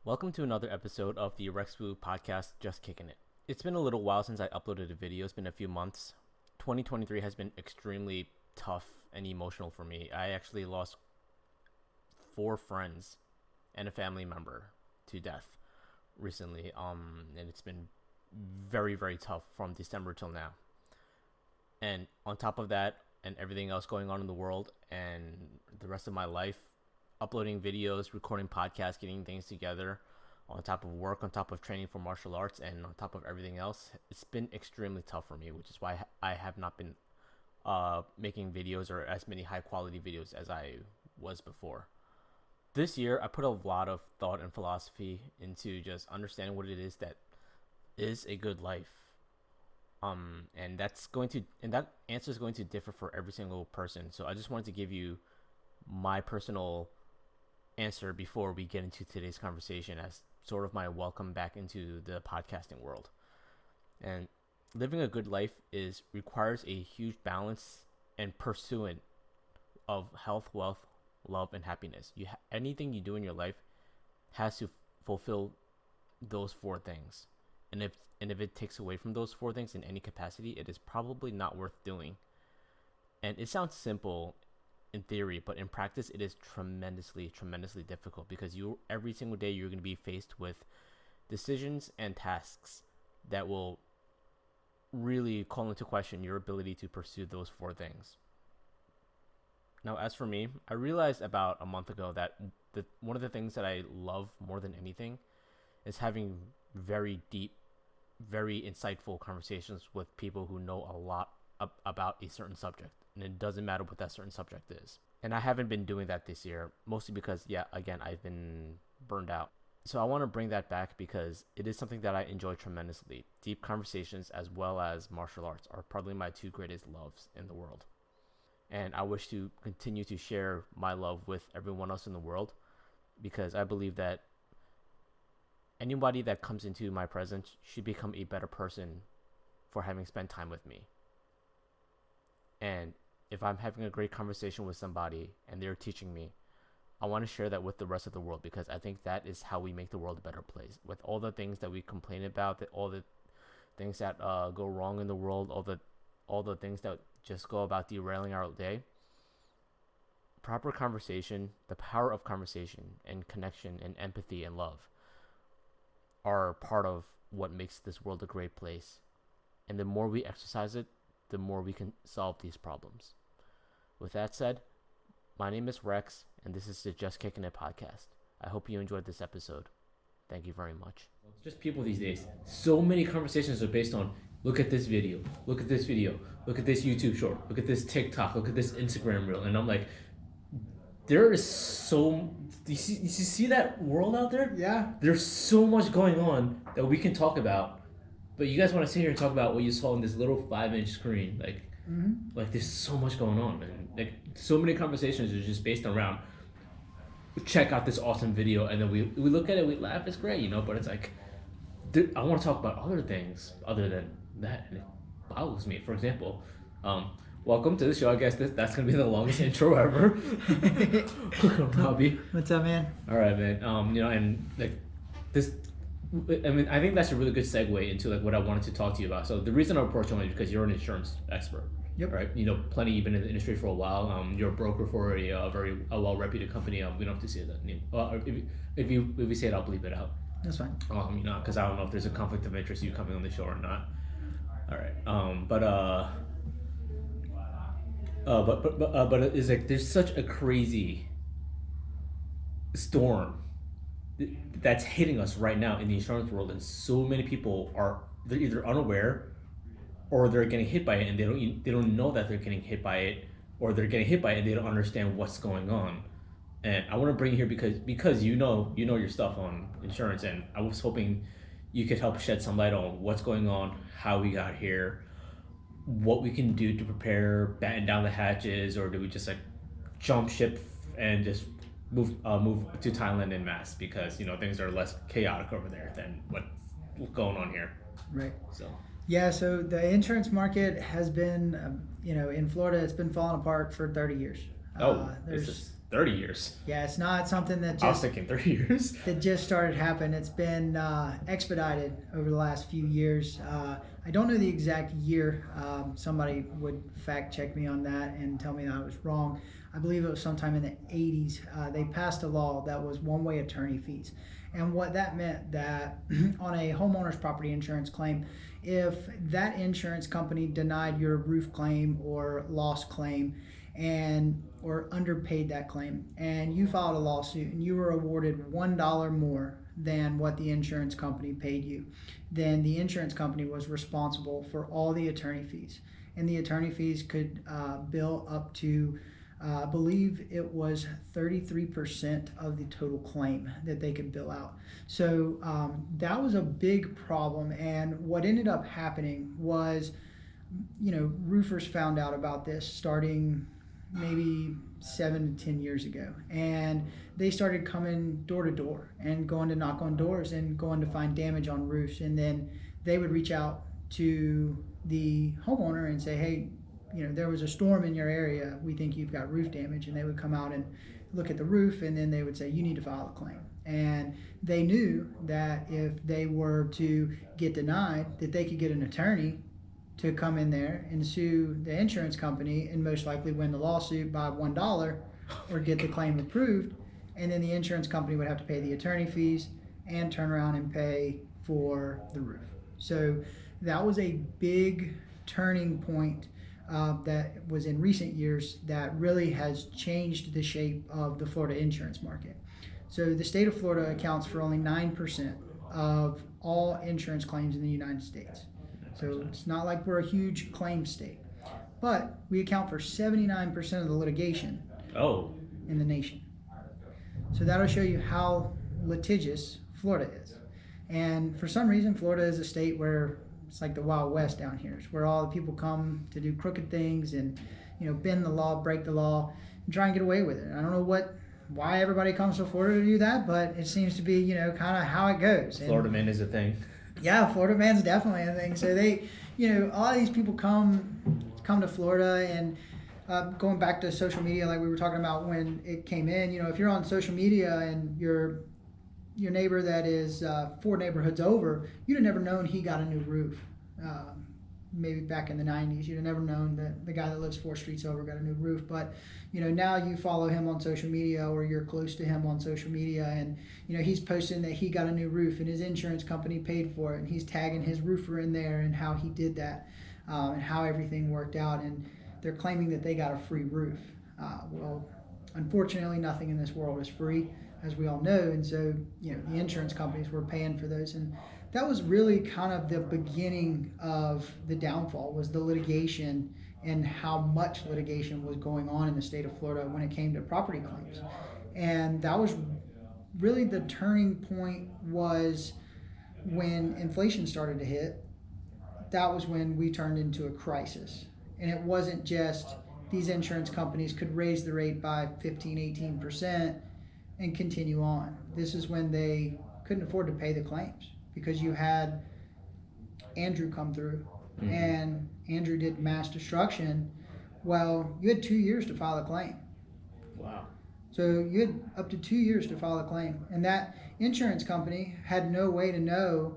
Welcome to another episode of the Rex Wu podcast, Just Kicking It. It's been a little while since I uploaded a video. It's been a few months. 2023 has been extremely tough and emotional for me. I actually lost 4 friends and a family member to death recently. And it's been very, very tough from December till now. And on top of that, and everything else going on in the world and the rest of my life, uploading videos, recording podcasts, getting things together, on top of work, on top of training for martial arts, and on top of everything else, it's been extremely tough for me, which is why I have not been making videos or as many high quality videos as I was before. This year, I put a lot of thought and philosophy into just understanding what it is that is a good life. And that answer is going to differ for every single person. So I just wanted to give you my personal answer before we get into today's conversation as sort of my welcome back into the podcasting world. And living a good life requires a huge balance and pursuit of health, wealth, love, and happiness. Anything you do in your life has to fulfill those 4 things. And if it takes away from those 4 things in any capacity, it is probably not worth doing. And it sounds simple in theory, but in practice it is tremendously difficult, because every single day you're going to be faced with decisions and tasks that will really call into question your ability to pursue those 4 things. Now, as for me, I realized about a month ago that one of the things that I love more than anything is having very deep, very insightful conversations with people who know a lot about a certain subject. And it doesn't matter what that certain subject is. And I haven't been doing that this year, mostly because, again, I've been burned out. So I want to bring that back because it is something that I enjoy tremendously. Deep conversations as well as martial arts are probably my 2 greatest loves in the world. And I wish to continue to share my love with everyone else in the world, because I believe that anybody that comes into my presence should become a better person for having spent time with me. And if I'm having a great conversation with somebody and they're teaching me, I want to share that with the rest of the world, because I think that is how we make the world a better place. With all the things that we complain about, all the things that go wrong in the world, all the things that just go about derailing our day, proper conversation, the power of conversation and connection and empathy and love are part of what makes this world a great place. And the more we exercise it, the more we can solve these problems. With that said, my name is Rex, and this is the Just Kicking It podcast. I hope you enjoyed this episode. Thank you very much. It's just people these days. So many conversations are based on, look at this video, look at this video, look at this YouTube short, look at this TikTok, look at this Instagram reel. And I'm like, there is so... Do you see that world out there? Yeah. There's so much going on that we can talk about. But you guys want to sit here and talk about what you saw on this little 5-inch screen. Like there's so much going on, man. Like so many conversations are just based around, check out this awesome video, and then we look at it, we laugh, it's great, but it's like, I want to talk about other things other than that, and it boggles me. For example, welcome to the show. I guess that's gonna be the longest intro ever. Robbie. What's up, man? All right, man. And like this, I mean, I think that's a really good segue into like what I wanted to talk to you about. So the reason I approached you is because you're an insurance expert. Yep. Right. Plenty. You've been in the industry for a while. You're a broker for a very well-reputed company. We don't have to say that name. Well, if you say it, I'll bleep it out. That's fine. Because I don't know if there's a conflict of interest you coming on the show or not. All right. But it's like there's such a crazy storm that's hitting us right now in the insurance world, and so many people they're either unaware or they're getting hit by it and they don't know that they're getting hit by it, or they're getting hit by it and they don't understand what's going on. And I want to bring you here because you know your stuff on insurance, and I was hoping you could help shed some light on what's going on, how we got here, what we can do to prepare, batten down the hatches, or do we just like jump ship and just move to Thailand en masse, because things are less chaotic over there than what's going on here. Right. So the insurance market has been, in Florida, it's been falling apart for 30 years. 30 years. Yeah, it's not something that I was just thinking 30 years. that just started happening. It's been expedited over the last few years. I don't know the exact year. Somebody would fact check me on that and tell me that I was wrong. I believe it was sometime in the 80s. They passed a law that was one-way attorney fees. And what that meant that on a homeowner's property insurance claim, if that insurance company denied your roof claim or loss claim, and or underpaid that claim, and you filed a lawsuit and you were awarded $1 more than what the insurance company paid you, then the insurance company was responsible for all the attorney fees. And the attorney fees could bill up to I believe it was 33% of the total claim that they could bill out. So that was a big problem. And what ended up happening was, roofers found out about this starting maybe 7 to 10 years ago, and they started coming door to door and going to knock on doors and going to find damage on roofs. And then they would reach out to the homeowner and say, hey, there was a storm in your area, we think you've got roof damage. And they would come out and look at the roof, and then they would say, you need to file a claim. And they knew that if they were to get denied, that they could get an attorney to come in there and sue the insurance company and most likely win the lawsuit by $1 or get the claim approved. And then the insurance company would have to pay the attorney fees and turn around and pay for the roof. So that was a big turning point that was in recent years that really has changed the shape of the Florida insurance market. So the state of Florida accounts for only 9% of all insurance claims in the United States. So it's not like we're a huge claim state, but we account for 79% of the litigation in the nation. So that'll show you how litigious Florida is. And for some reason, Florida is a state where it's like the Wild West down here. It's where all the people come to do crooked things and, bend the law, break the law, and try and get away with it. I don't know why everybody comes to Florida to do that, but it seems to be, kind of how it goes. Florida man is a thing. Yeah, Florida man's definitely a thing. So they, a lot of these people come to Florida, and going back to social media, like we were talking about when it came in, if you're on social media and your neighbor that is 4 neighborhoods over, you'd have never known he got a new roof. Maybe back in the 90s, you'd have never known that the guy that lives 4 streets over got a new roof. But, now you follow him on social media, or you're close to him on social media, and, he's posting that he got a new roof and his insurance company paid for it, and he's tagging his roofer in there and how he did that, and how everything worked out. And they're claiming that they got a free roof. Well, unfortunately, nothing in this world is free, as we all know. And so, the insurance companies were paying for those. And that was really kind of the beginning of the downfall, was the litigation and how much litigation was going on in the state of Florida when it came to property claims. And that was really the turning point, was when inflation started to hit. That was when we turned into a crisis. And it wasn't just these insurance companies could raise the rate by 15, 18% and continue on. This is when they couldn't afford to pay the claims, because you had Andrew come through, and Andrew did mass destruction. Well, you had 2 years to file a claim. Wow. So you had up to 2 years to file a claim. And that insurance company had no way to know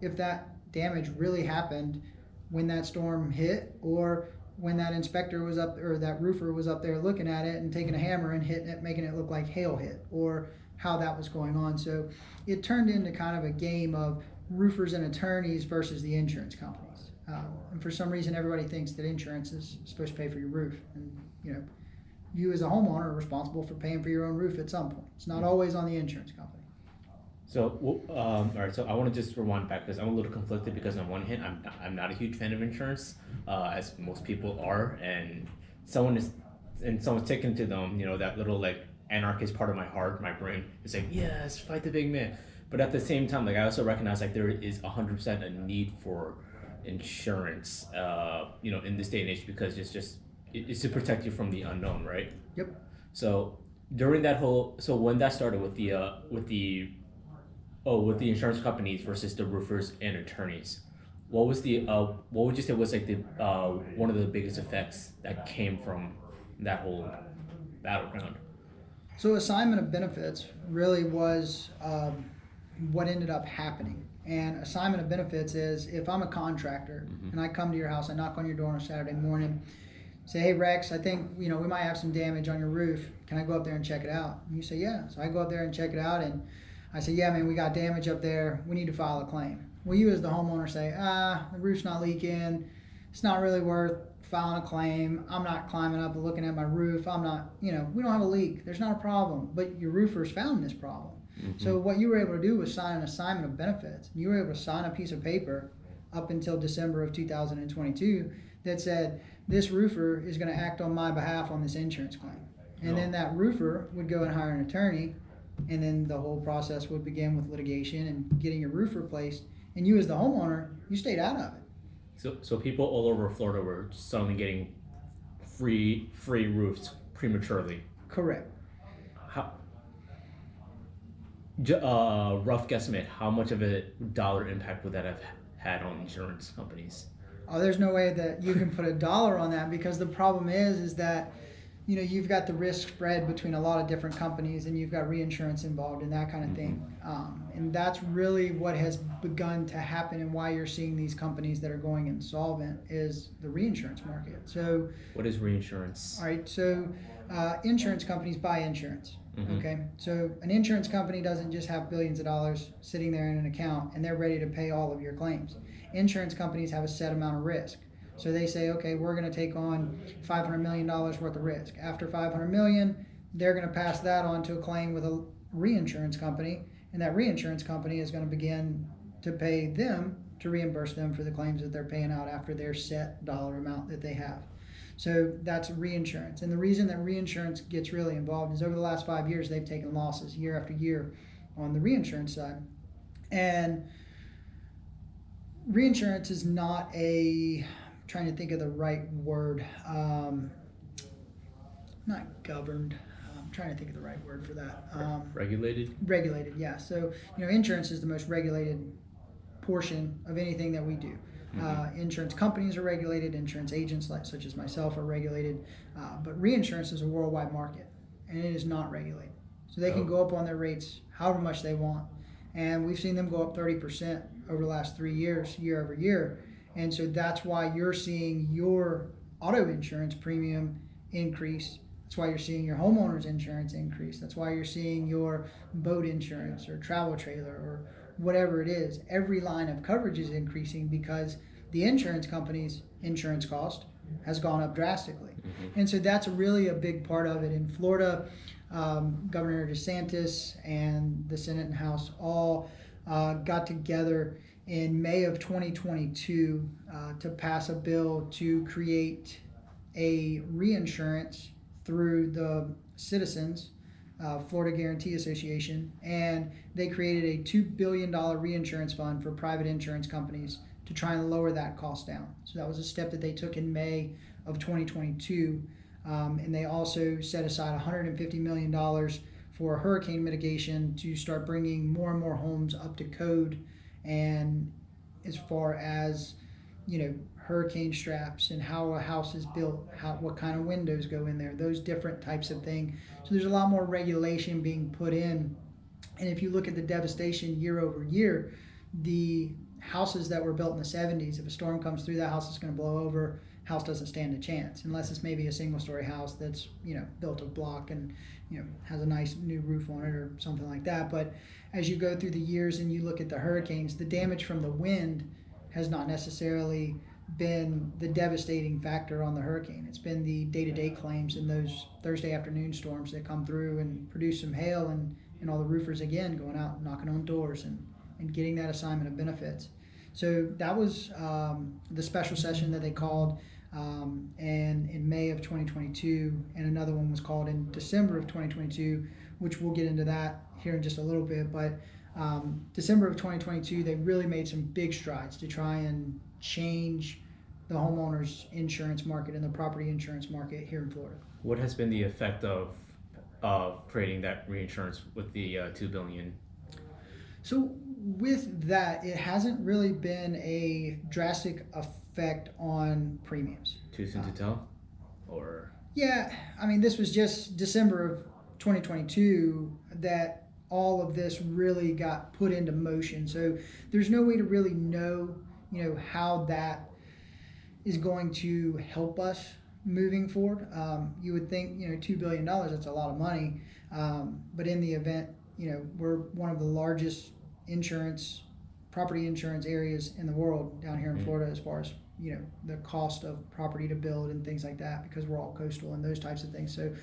if that damage really happened when that storm hit, or when that inspector was up, or that roofer was up there looking at it and taking a hammer and hitting it, making it look like hail hit, or how that was going on. So it turned into kind of a game of roofers and attorneys versus the insurance companies. And for some reason, everybody thinks that insurance is supposed to pay for your roof. And, you as a homeowner are responsible for paying for your own roof at some point. It's not always on the insurance company. So, all right. So I want to just rewind back, because I'm a little conflicted, because on one hand, I'm not a huge fan of insurance, as most people are, and someone's taken to them, that little like anarchist part of my heart, my brain is like, yes, fight the big man. But at the same time, like, I also recognize like there is 100% a need for insurance, in this day and age, because it's to protect you from the unknown, right? Yep. So during that when that started with the insurance companies versus the roofers and attorneys, what would you say was like the one of the biggest effects that came from that whole battleground? So assignment of benefits really was what ended up happening. And assignment of benefits is if I'm a contractor and I come to your house, I knock on your door on a Saturday morning, say, hey Rex, I think we might have some damage on your roof. Can I go up there and check it out? And you say, yeah. So I go up there and check it out, and I say, yeah, man, we got damage up there. We need to file a claim. Well, you as the homeowner say, the roof's not leaking. It's not really worth filing a claim. I'm not climbing up and looking at my roof. I'm not, we don't have a leak. There's not a problem. But your roofers found this problem. So what you were able to do was sign an assignment of benefits. You were able to sign a piece of paper up until December of 2022 that said, this roofer is going to act on my behalf on this insurance claim. And then that roofer would go and hire an attorney, and then the whole process would begin with litigation and getting your roof replaced. And you as the homeowner, you stayed out of it. So people all over Florida were suddenly getting free roofs prematurely. Correct. Rough guesstimate, how much of a dollar impact would that have had on insurance companies? Oh, there's no way that you can put a dollar on that, because the problem is that you've got the risk spread between a lot of different companies, and you've got reinsurance involved and that kind of thing. And that's really what has begun to happen, and why you're seeing these companies that are going insolvent is the reinsurance market. So what is reinsurance? All right, so insurance companies buy insurance. Okay, so an insurance company doesn't just have billions of dollars sitting there in an account and they're ready to pay all of your claims. Insurance companies have a set amount of risk. So they say, okay, we're going to take on $500 million worth of risk. After $500 million, they're going to pass that on to a claim with a reinsurance company, and that reinsurance company is going to begin to pay them to reimburse them for the claims that they're paying out after their set dollar amount that they have. So that's reinsurance. And the reason that reinsurance gets really involved is over the last 5 years, they've taken losses year after year on the reinsurance side. And reinsurance is not I'm trying to think of the right word, not governed. I'm trying to think of the right word for that. Regulated? Regulated, yeah. So, insurance is the most regulated portion of anything that we do. Insurance companies are regulated, insurance agents such as myself are regulated, but reinsurance is a worldwide market, and it is not regulated. So they can go up on their rates however much they want, and we've seen them go up 30% over the last 3 years, year over year, and so that's why you're seeing your auto insurance premium increase. That's why you're seeing your homeowner's insurance increase. That's why you're seeing your boat insurance or travel trailer or whatever it is. Every line of coverage is increasing because the insurance company's insurance cost has gone up drastically. And so that's really a big part of it. In Florida, Governor DeSantis and the Senate and House all got together in May of 2022 to pass a bill to create a reinsurance through the Citizens Florida Guarantee Association, and they created a $2 billion reinsurance fund for private insurance companies to try and lower that cost down. So that was a step that they took in May of 2022, and they also set aside $150 million for hurricane mitigation to start bringing more and more homes up to code, and as far as hurricane straps and how a house is built, what kind of windows go in there, those different types of things. So there's a lot more regulation being put in. And if you look at the devastation year over year, the houses that were built in the 70s, if a storm comes through, that house is going to blow over. House doesn't stand a chance unless it's maybe a single story house that's built of block and has a nice new roof on it or something like that. But as you go through the years and you look at the hurricanes, the damage from the wind has not necessarily been the devastating factor on the hurricane. It's been the day-to-day claims and those Thursday afternoon storms that come through and produce some hail, and all the roofers again going out and knocking on doors and getting that assignment of benefits. So that was the special session that they called and in May of 2022, and another one was called in December of 2022, which we'll get into that here in just a little bit. But December of 2022, they really made some big strides to try and change the homeowners insurance market and the property insurance market here in Florida. What has been the effect of creating that reinsurance with the $2 billion? So with that, it hasn't really been a drastic effect on premiums. Too soon to tell? Or yeah, I mean, this was just December of 2022 that all of this really got put into motion. So there's no way to really know, how that is going to help us moving forward. You would think, $2 billion, that's a lot of money. But in the event, we're one of the largest property insurance areas in the world down here in Florida as far as, the cost of property to build and things like that, because we're all coastal and those types of things. So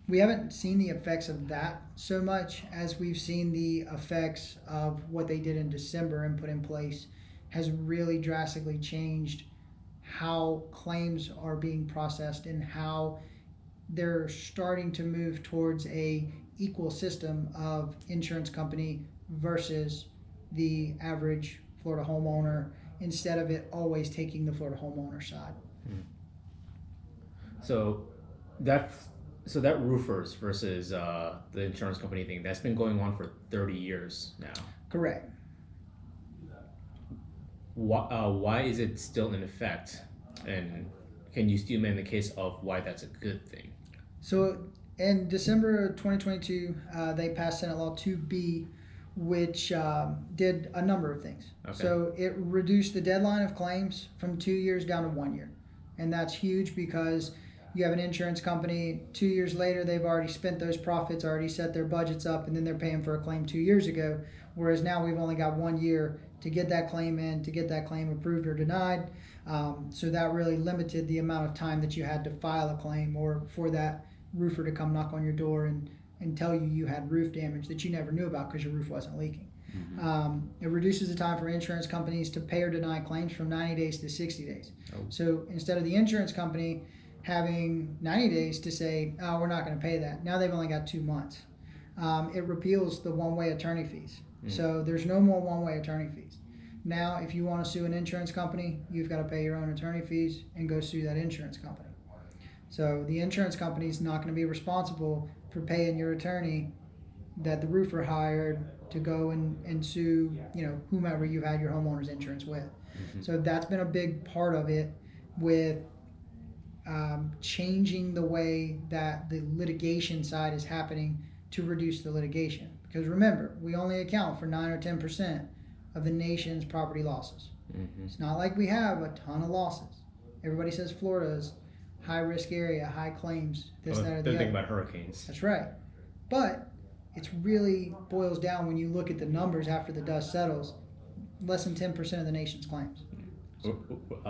we haven't seen the effects of that so much as we've seen the effects of what they did in December and put in place has really drastically changed how claims are being processed and how they're starting to move towards a equal system of insurance company versus the average Florida homeowner, instead of it always taking the Florida homeowner side. So that roofers versus the insurance company thing, that's been going on for 30 years now. Correct. Why is it still in effect? And can you still make the case of why that's a good thing? So in December of 2022, they passed Senate Law 2B, which did a number of things. Okay. So it reduced the deadline of claims from 2 years down to 1 year. And that's huge because you have an insurance company, 2 years later, they've already spent those profits, already set their budgets up, and then they're paying for a claim 2 years ago. Whereas now we've only got 1 year to get that claim in, to get that claim approved or denied. So that really limited the amount of time that you had to file a claim, or for that roofer to come knock on your door and tell you had roof damage that you never knew about because your roof wasn't leaking. It reduces the time for insurance companies to pay or deny claims from 90 days to 60 days. So instead of the insurance company having 90 days to say, oh, we're not going to pay that, now they've only got 2 months. It repeals the one-way attorney fees. So there's no more one-way attorney fees. Now, if you want to sue an insurance company, you've got to pay your own attorney fees and go sue that insurance company. So the insurance company is not going to be responsible for paying your attorney that the roofer hired to go and sue, whomever you had your homeowner's insurance with. So that's been a big part of it, with changing the way that the litigation side is happening to reduce the litigation. Because remember, we only account for 9 or 10% of the nation's property losses. It's not like we have a ton of losses. Everybody says Florida's high risk area, high claims, this, that, or the other. They're thinking about hurricanes. That's right. But it's really boils down, when you look at the numbers after the dust settles, less than 10% of the nation's claims.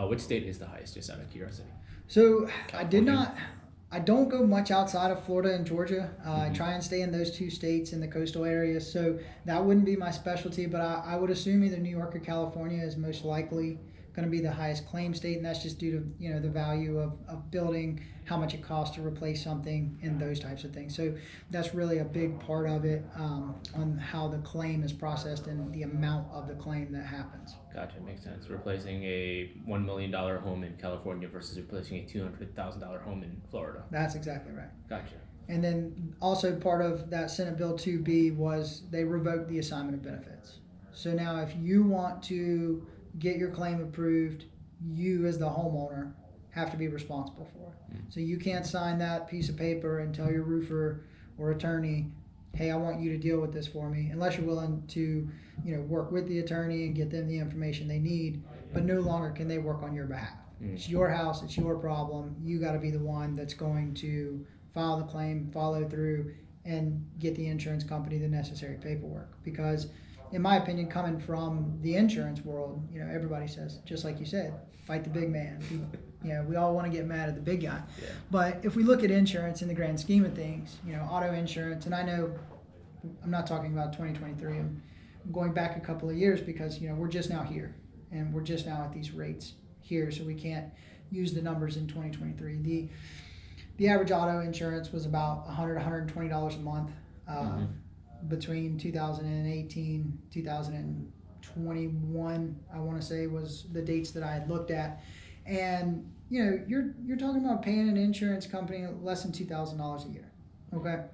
Which state is the highest, just out of curiosity? So I don't go much outside of Florida and Georgia. I try and stay in those two states in the coastal areas. So that wouldn't be my specialty, but I would assume either New York or California is most likely going to be the highest claim state, and that's just due to the value of building, how much it costs to replace something, and those types of things. So that's really a big part of it, on how the claim is processed and the amount of the claim that happens. Gotcha, makes sense. Replacing a $1 million home in California versus replacing a $200,000 home in Florida. That's exactly right. Gotcha. And then also part of that Senate Bill 2B was they revoked the assignment of benefits. So now if you want to get your claim approved, you as the homeowner have to be responsible for it. So you can't sign that piece of paper and tell your roofer or attorney, hey, I want you to deal with this for me, unless you're willing to work with the attorney and get them the information they need. But no longer can they work on your behalf. It's your house, it's your problem. You got to be the one that's going to file the claim, follow through, and get the insurance company the necessary paperwork. Because in my opinion, coming from the insurance world, everybody says, just like you said, fight the big man. We all want to get mad at the big guy. Yeah. But if we look at insurance in the grand scheme of things, auto insurance, and I know I'm not talking about 2023, I'm going back a couple of years, because we're just now here, and we're just now at these rates here, so we can't use the numbers in 2023. The average auto insurance was about $100, $120 a month. Between 2018, 2021, I want to say, was the dates that I had looked at. And you're talking about paying an insurance company less than $2,000 a year. Okay,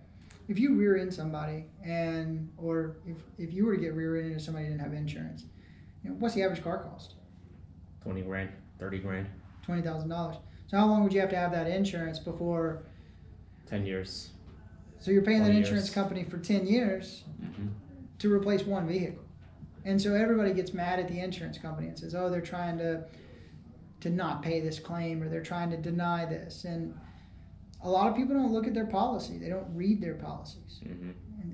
if you rear end somebody, or if you were to get rear ended and somebody didn't have insurance, what's the average car cost? 20 grand, 30 grand. $20,000. So how long would you have to have that insurance before? 10 years. So you're paying that 20 insurance years. company for 10 years to replace one vehicle. And so everybody gets mad at the insurance company and says, oh, they're trying to not pay this claim, or they're trying to deny this. And a lot of people don't look at their policy. They don't read their policies.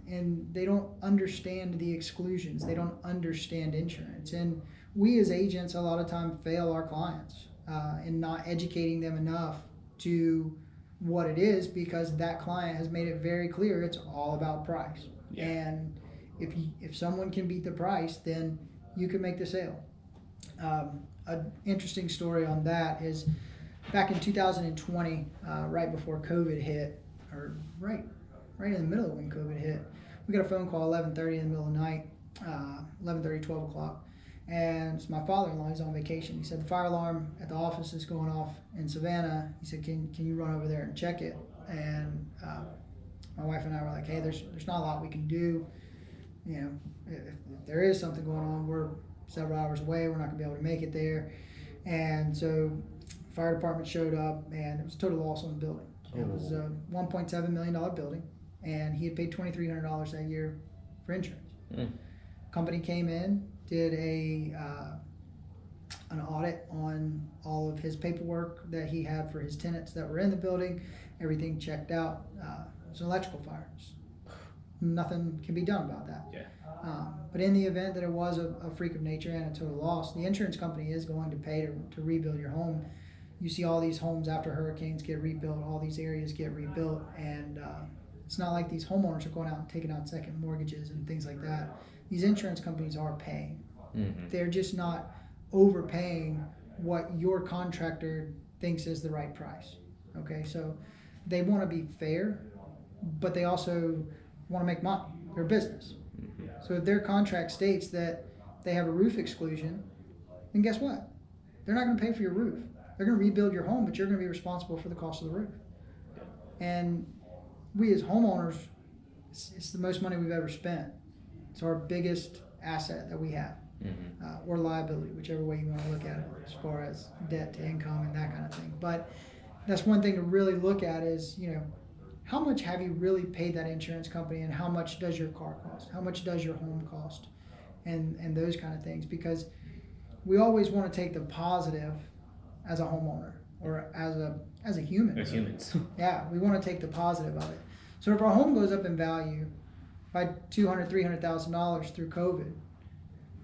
And they don't understand the exclusions. They don't understand insurance. And we as agents a lot of times fail our clients in not educating them enough to what it is, because that client has made it very clear it's all about price. Yeah. And if someone can beat the price, then you can make the sale. An interesting story on that is back in 2020, right before COVID hit, or right in the middle of when COVID hit, we got a phone call 11:30 in the middle of the night, 11:30, 12 o'clock. And it's my father-in-law. He's on vacation. He said the fire alarm at the office is going off in Savannah. He said, can you run over there and check it? And my wife and I were like, hey, there's not a lot we can do. You know, if there is something going on, we're several hours away. We're not going to be able to make it there. And so fire department showed up, and it was total loss on the building. It was a $1.7 million building, and he had paid $2,300 that year for insurance. Company came in, did an audit on all of his paperwork that he had for his tenants that were in the building. Everything checked out. It was an electrical fire. Nothing can be done about that. Yeah. But in the event that it was a freak of nature and a total loss, the insurance company is going to pay to rebuild your home. You see all these homes after hurricanes get rebuilt, all these areas get rebuilt, and it's not like these homeowners are going out and taking out second mortgages and things like that. These insurance companies are paying. They're just not overpaying what your contractor thinks is the right price. Okay, so they want to be fair, but they also want to make money. They're a business. So if their contract states that they have a roof exclusion, then guess what? They're not going to pay for your roof. They're going to rebuild your home, but you're going to be responsible for the cost of the roof. And we as homeowners, it's the most money we've ever spent. It's our biggest asset that we have, or liability, whichever way you want to look at it, as far as debt to income and that kind of thing. But that's one thing to really look at is, you know, how much have you really paid that insurance company, and how much does your car cost? How much does your home cost? And those kind of things, because we always want to take the positive as a homeowner or as a human. As humans. Yeah, we want to take the positive of it. So if our home goes up in value by $200,000, $300,000 through COVID,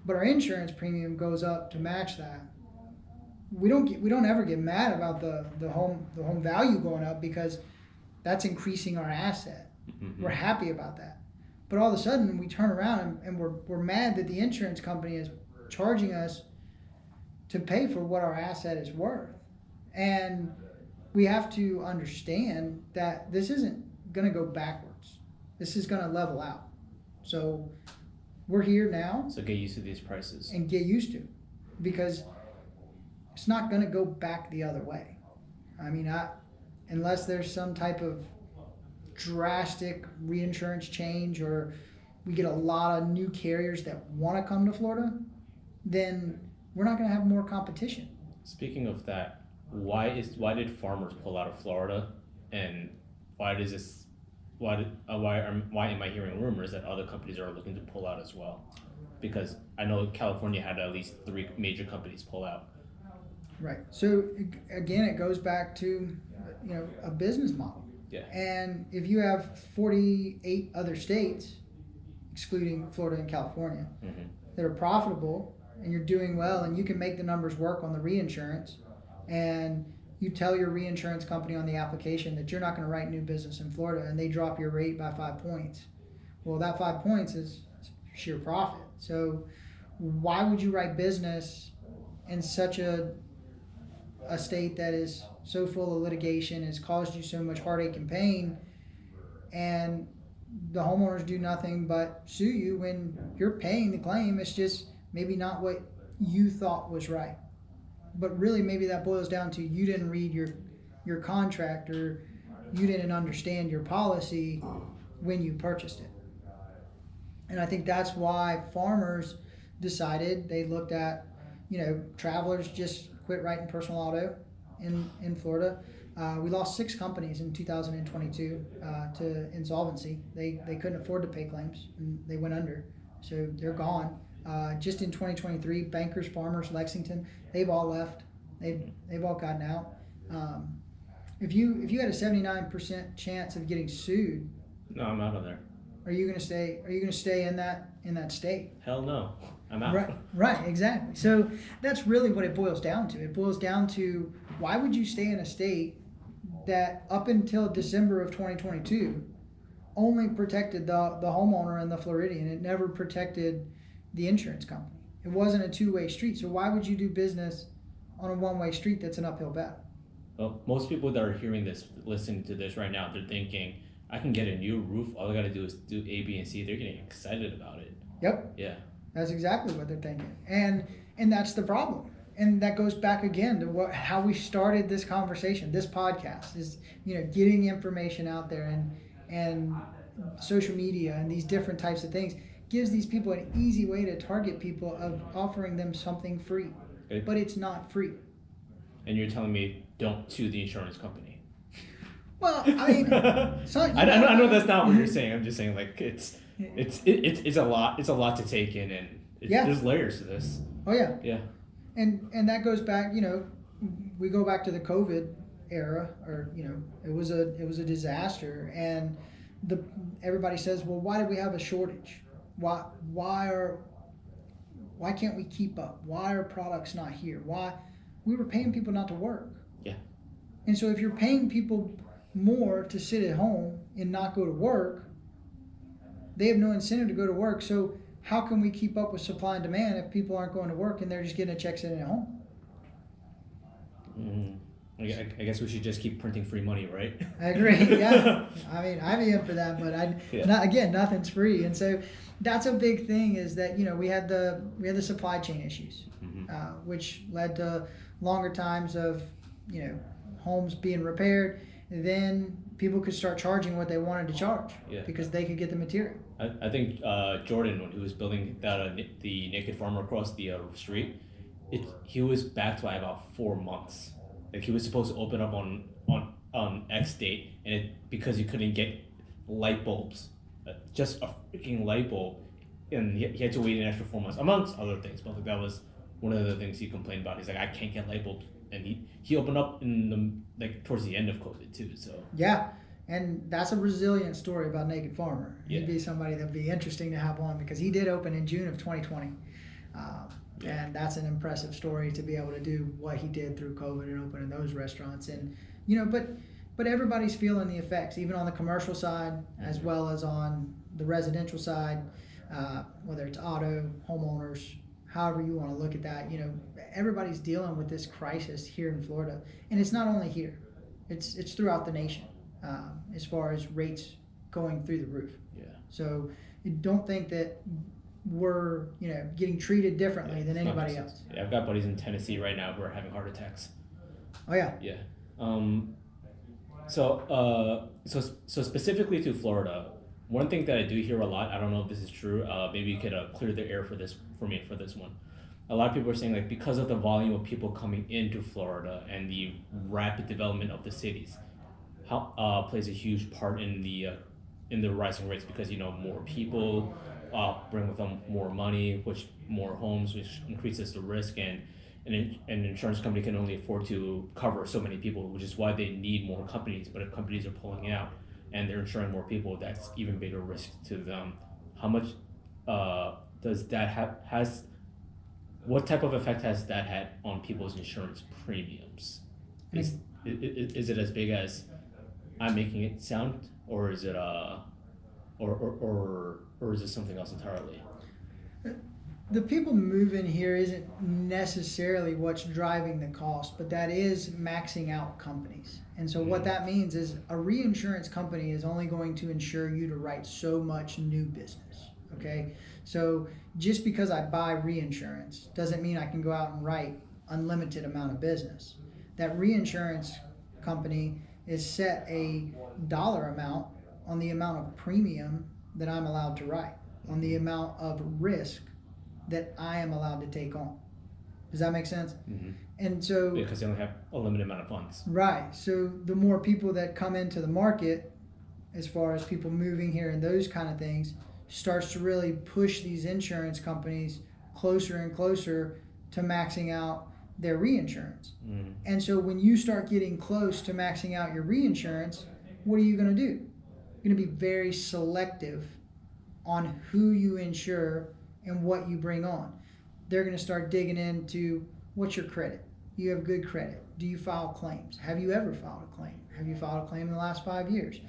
but our insurance premium goes up to match that, we don't ever get mad about the home value going up, because that's increasing our asset. We're happy about that. But all of a sudden we turn around and we're mad that the insurance company is charging us to pay for what our asset is worth. And we have to understand that this isn't going to go backwards. This is going to level out. So we're here now. So get used to these prices. And get used to, because it's not going to go back the other way. I mean, unless there's some type of drastic reinsurance change, or we get a lot of new carriers that want to come to Florida, then we're not going to have more competition. Speaking of that, why did farmers pull out of Florida, and why am I hearing rumors that other companies are looking to pull out as well? Because I know California had at least 3 major companies pull out. Right. So again, it goes back to, you know, a business model. Yeah. And if you have 48 other states, excluding Florida and California, that are profitable, and you're doing well, and you can make the numbers work on the reinsurance, and you tell your reinsurance company on the application that you're not going to write new business in Florida, and they drop your rate by 5 points. Well, that 5 points is sheer profit. So why would you write business in such a state that is so full of litigation, has caused you so much heartache and pain, and the homeowners do nothing but sue you when you're paying the claim? It's just maybe not what you thought was right. But really, maybe that boils down to you didn't read your contract, or you didn't understand your policy when you purchased it. And I think that's why farmers decided, they looked at, you know, Travelers just quit writing personal auto in Florida. We lost 6 companies in 2022 to insolvency. They couldn't afford to pay claims and they went under, so they're gone. Just in 2023, Bankers, Farmers, Lexington, they've all left. They've all gotten out. If you had a 79% chance of getting sued, No, I'm out of there. are you gonna stay? Are you gonna stay in that state? Hell no, I'm out. Right, exactly. So that's really what it boils down to. It boils down to, why would you stay in a state that up until December of 2022 only protected the homeowner and the Floridian? It never protected the insurance company. It wasn't a two-way street. So why would you do business on a one-way street that's an uphill battle? Well, most people that are hearing this, listening to this right now, they're thinking, I can get a new roof. All I got to do is do A, B, and C. They're getting excited about it. Yep. Yeah. That's exactly what they're thinking. And that's the problem. And that goes back again to how we started this conversation, this podcast, is, getting information out there, and social media and these different types of things gives these people an easy way to target people of offering them something free. Okay. But it's not free. And you're telling me don't sue the insurance company? Well, I mean, I know that's not what you're saying. I'm just saying, like, it's a lot. It's a lot to take in, and there's layers to this. Oh yeah. Yeah. And that goes back. We go back to the COVID era, or it was a disaster, and everybody says, well, why do we have a shortage? Why can't we keep up? Why are products not here? Why? We were paying people not to work. Yeah. And so if you're paying people more to sit at home and not go to work, they have no incentive to go to work. So how can we keep up with supply and demand if people aren't going to work and they're just getting a check sitting at home? I guess we should just keep printing free money, right? I agree. Yeah. I mean, I'd be in for that, but nothing's free. And so that's a big thing, is that we had the supply chain issues, which led to longer times of homes being repaired. And then people could start charging what they wanted to charge, because they could get the material. I think Jordan, when he was building the Naked Farmer across the street, he was backed by about 4 months. Like, he was supposed to open up on X date, and because he couldn't get light bulbs, just a freaking light bulb, and he had to wait an extra 4 months, amongst other things. But like, that was one of the things he complained about. He's like, I can't get light bulbs, and he opened up towards the end of COVID too. So yeah, and that's a resilient story about Naked Farmer. He'd be somebody that'd be interesting to have on, because he did open in June of 2020. And that's an impressive story, to be able to do what he did through COVID and opening those restaurants. And but everybody's feeling the effects, even on the commercial side as well as on the residential side, whether it's auto, homeowners, however you want to look at that. Everybody's dealing with this crisis here in Florida, and it's not only here; it's throughout the nation, as far as rates going through the roof. Yeah. So you don't think that we're getting treated differently than anybody else. Yeah, I've got buddies in Tennessee right now who are having heart attacks. Oh yeah. Yeah. So specifically to Florida, one thing that I do hear a lot, I don't know if this is true, maybe you could clear the air for this one. A lot of people are saying, like, because of the volume of people coming into Florida and the rapid development of the cities, plays a huge part in the rising rates, because more people bring with them more money, which more homes, which increases the risk, and an insurance company can only afford to cover so many people, which is why they need more companies. But if companies are pulling out and they're insuring more people, that's even bigger risk to them. How much does that what type of effect has that had on people's insurance premiums? Is it as big as I'm making it sound, or is it or is it something else entirely? The people moving here isn't necessarily what's driving the cost, but that is maxing out companies. And so what that means is a reinsurance company is only going to insure you to write so much new business. Okay? So just because I buy reinsurance doesn't mean I can go out and write unlimited amount of business. That reinsurance company is set a dollar amount on the amount of premium that I'm allowed to write, on the amount of risk that I am allowed to take on. Does that make sense? Mm-hmm. And so because they only have a limited amount of funds. Right. So the more people that come into the market, as far as people moving here and those kind of things, starts to really push these insurance companies closer and closer to maxing out their reinsurance. Mm. And so when you start getting close to maxing out your reinsurance, what are you going to do? You're going to be very selective on who you insure and what you bring on. They're going to start digging into what's your credit. You have good credit. Do you file claims? Have you ever filed a claim? Have you filed a claim in the last 5 years?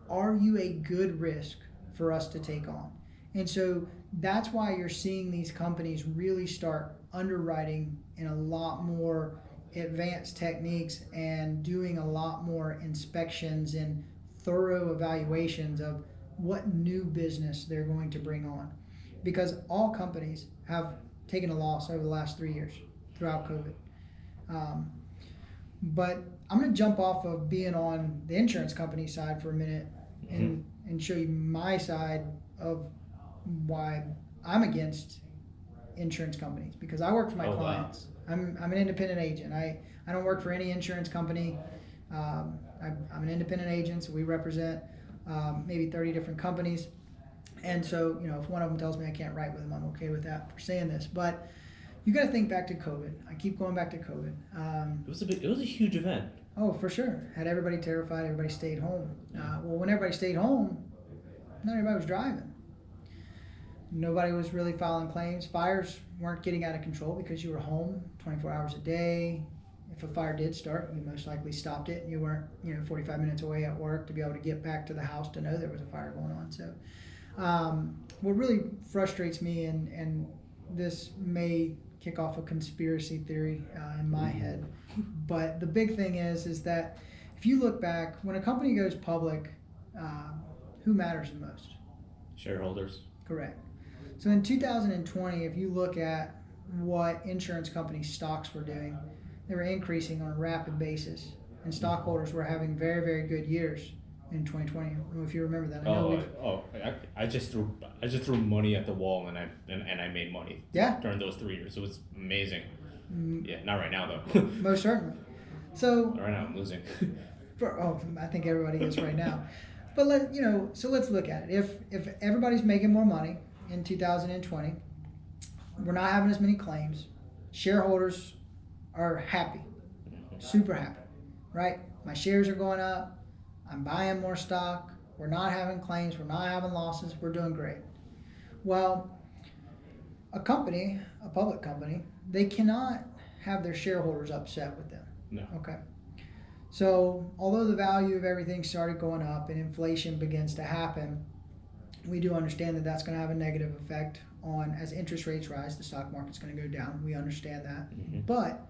Are you a good risk for us to take on? And so that's why you're seeing these companies really start underwriting in a lot more advanced techniques and doing a lot more inspections and thorough evaluations of what new business they're going to bring on. Because all companies have taken a loss over the last 3 years throughout COVID. But I'm going to jump off of being on the insurance company side for a minute and show you my side of why I'm against insurance companies, because I work for my clients. Wow. I'm an independent agent. I don't work for any insurance company. I'm an independent agent, so we represent maybe 30 different companies. And so, if one of them tells me I can't write with them, I'm okay with that for saying this. But you got to think back to COVID. I keep going back to COVID. It was a huge event. Oh, for sure. Had everybody terrified. Everybody stayed home. Well, when everybody stayed home, not everybody was driving. Nobody was really filing claims. Fires weren't getting out of control because you were home 24 hours a day. If a fire did start, you most likely stopped it. You weren't, 45 minutes away at work to be able to get back to the house to know there was a fire going on. So, what really frustrates me, and this may kick off a conspiracy theory in my head, but the big thing is that if you look back, when a company goes public, who matters the most? Shareholders. Correct. So in 2020, if you look at what insurance company stocks were doing, they were increasing on a rapid basis, and stockholders were having very, very good years in 2020. I don't know if you remember that. I just threw money at the wall and I made money. Yeah. During those 3 years, it was amazing. Yeah, not right now though. Most certainly. So right now I'm losing. I think everybody is right now. But so let's look at it. If everybody's making more money in 2020, we're not having as many claims. Shareholders are happy, super happy, right? My shares are going up. I'm buying more stock. We're not having claims. We're not having losses. We're doing great. Well, a public company, they cannot have their shareholders upset with them. No. Okay. So although the value of everything started going up and inflation begins to happen, we do understand that that's going to have a negative effect on, as interest rates rise, the stock market's going to go down. We understand that. Mm-hmm. But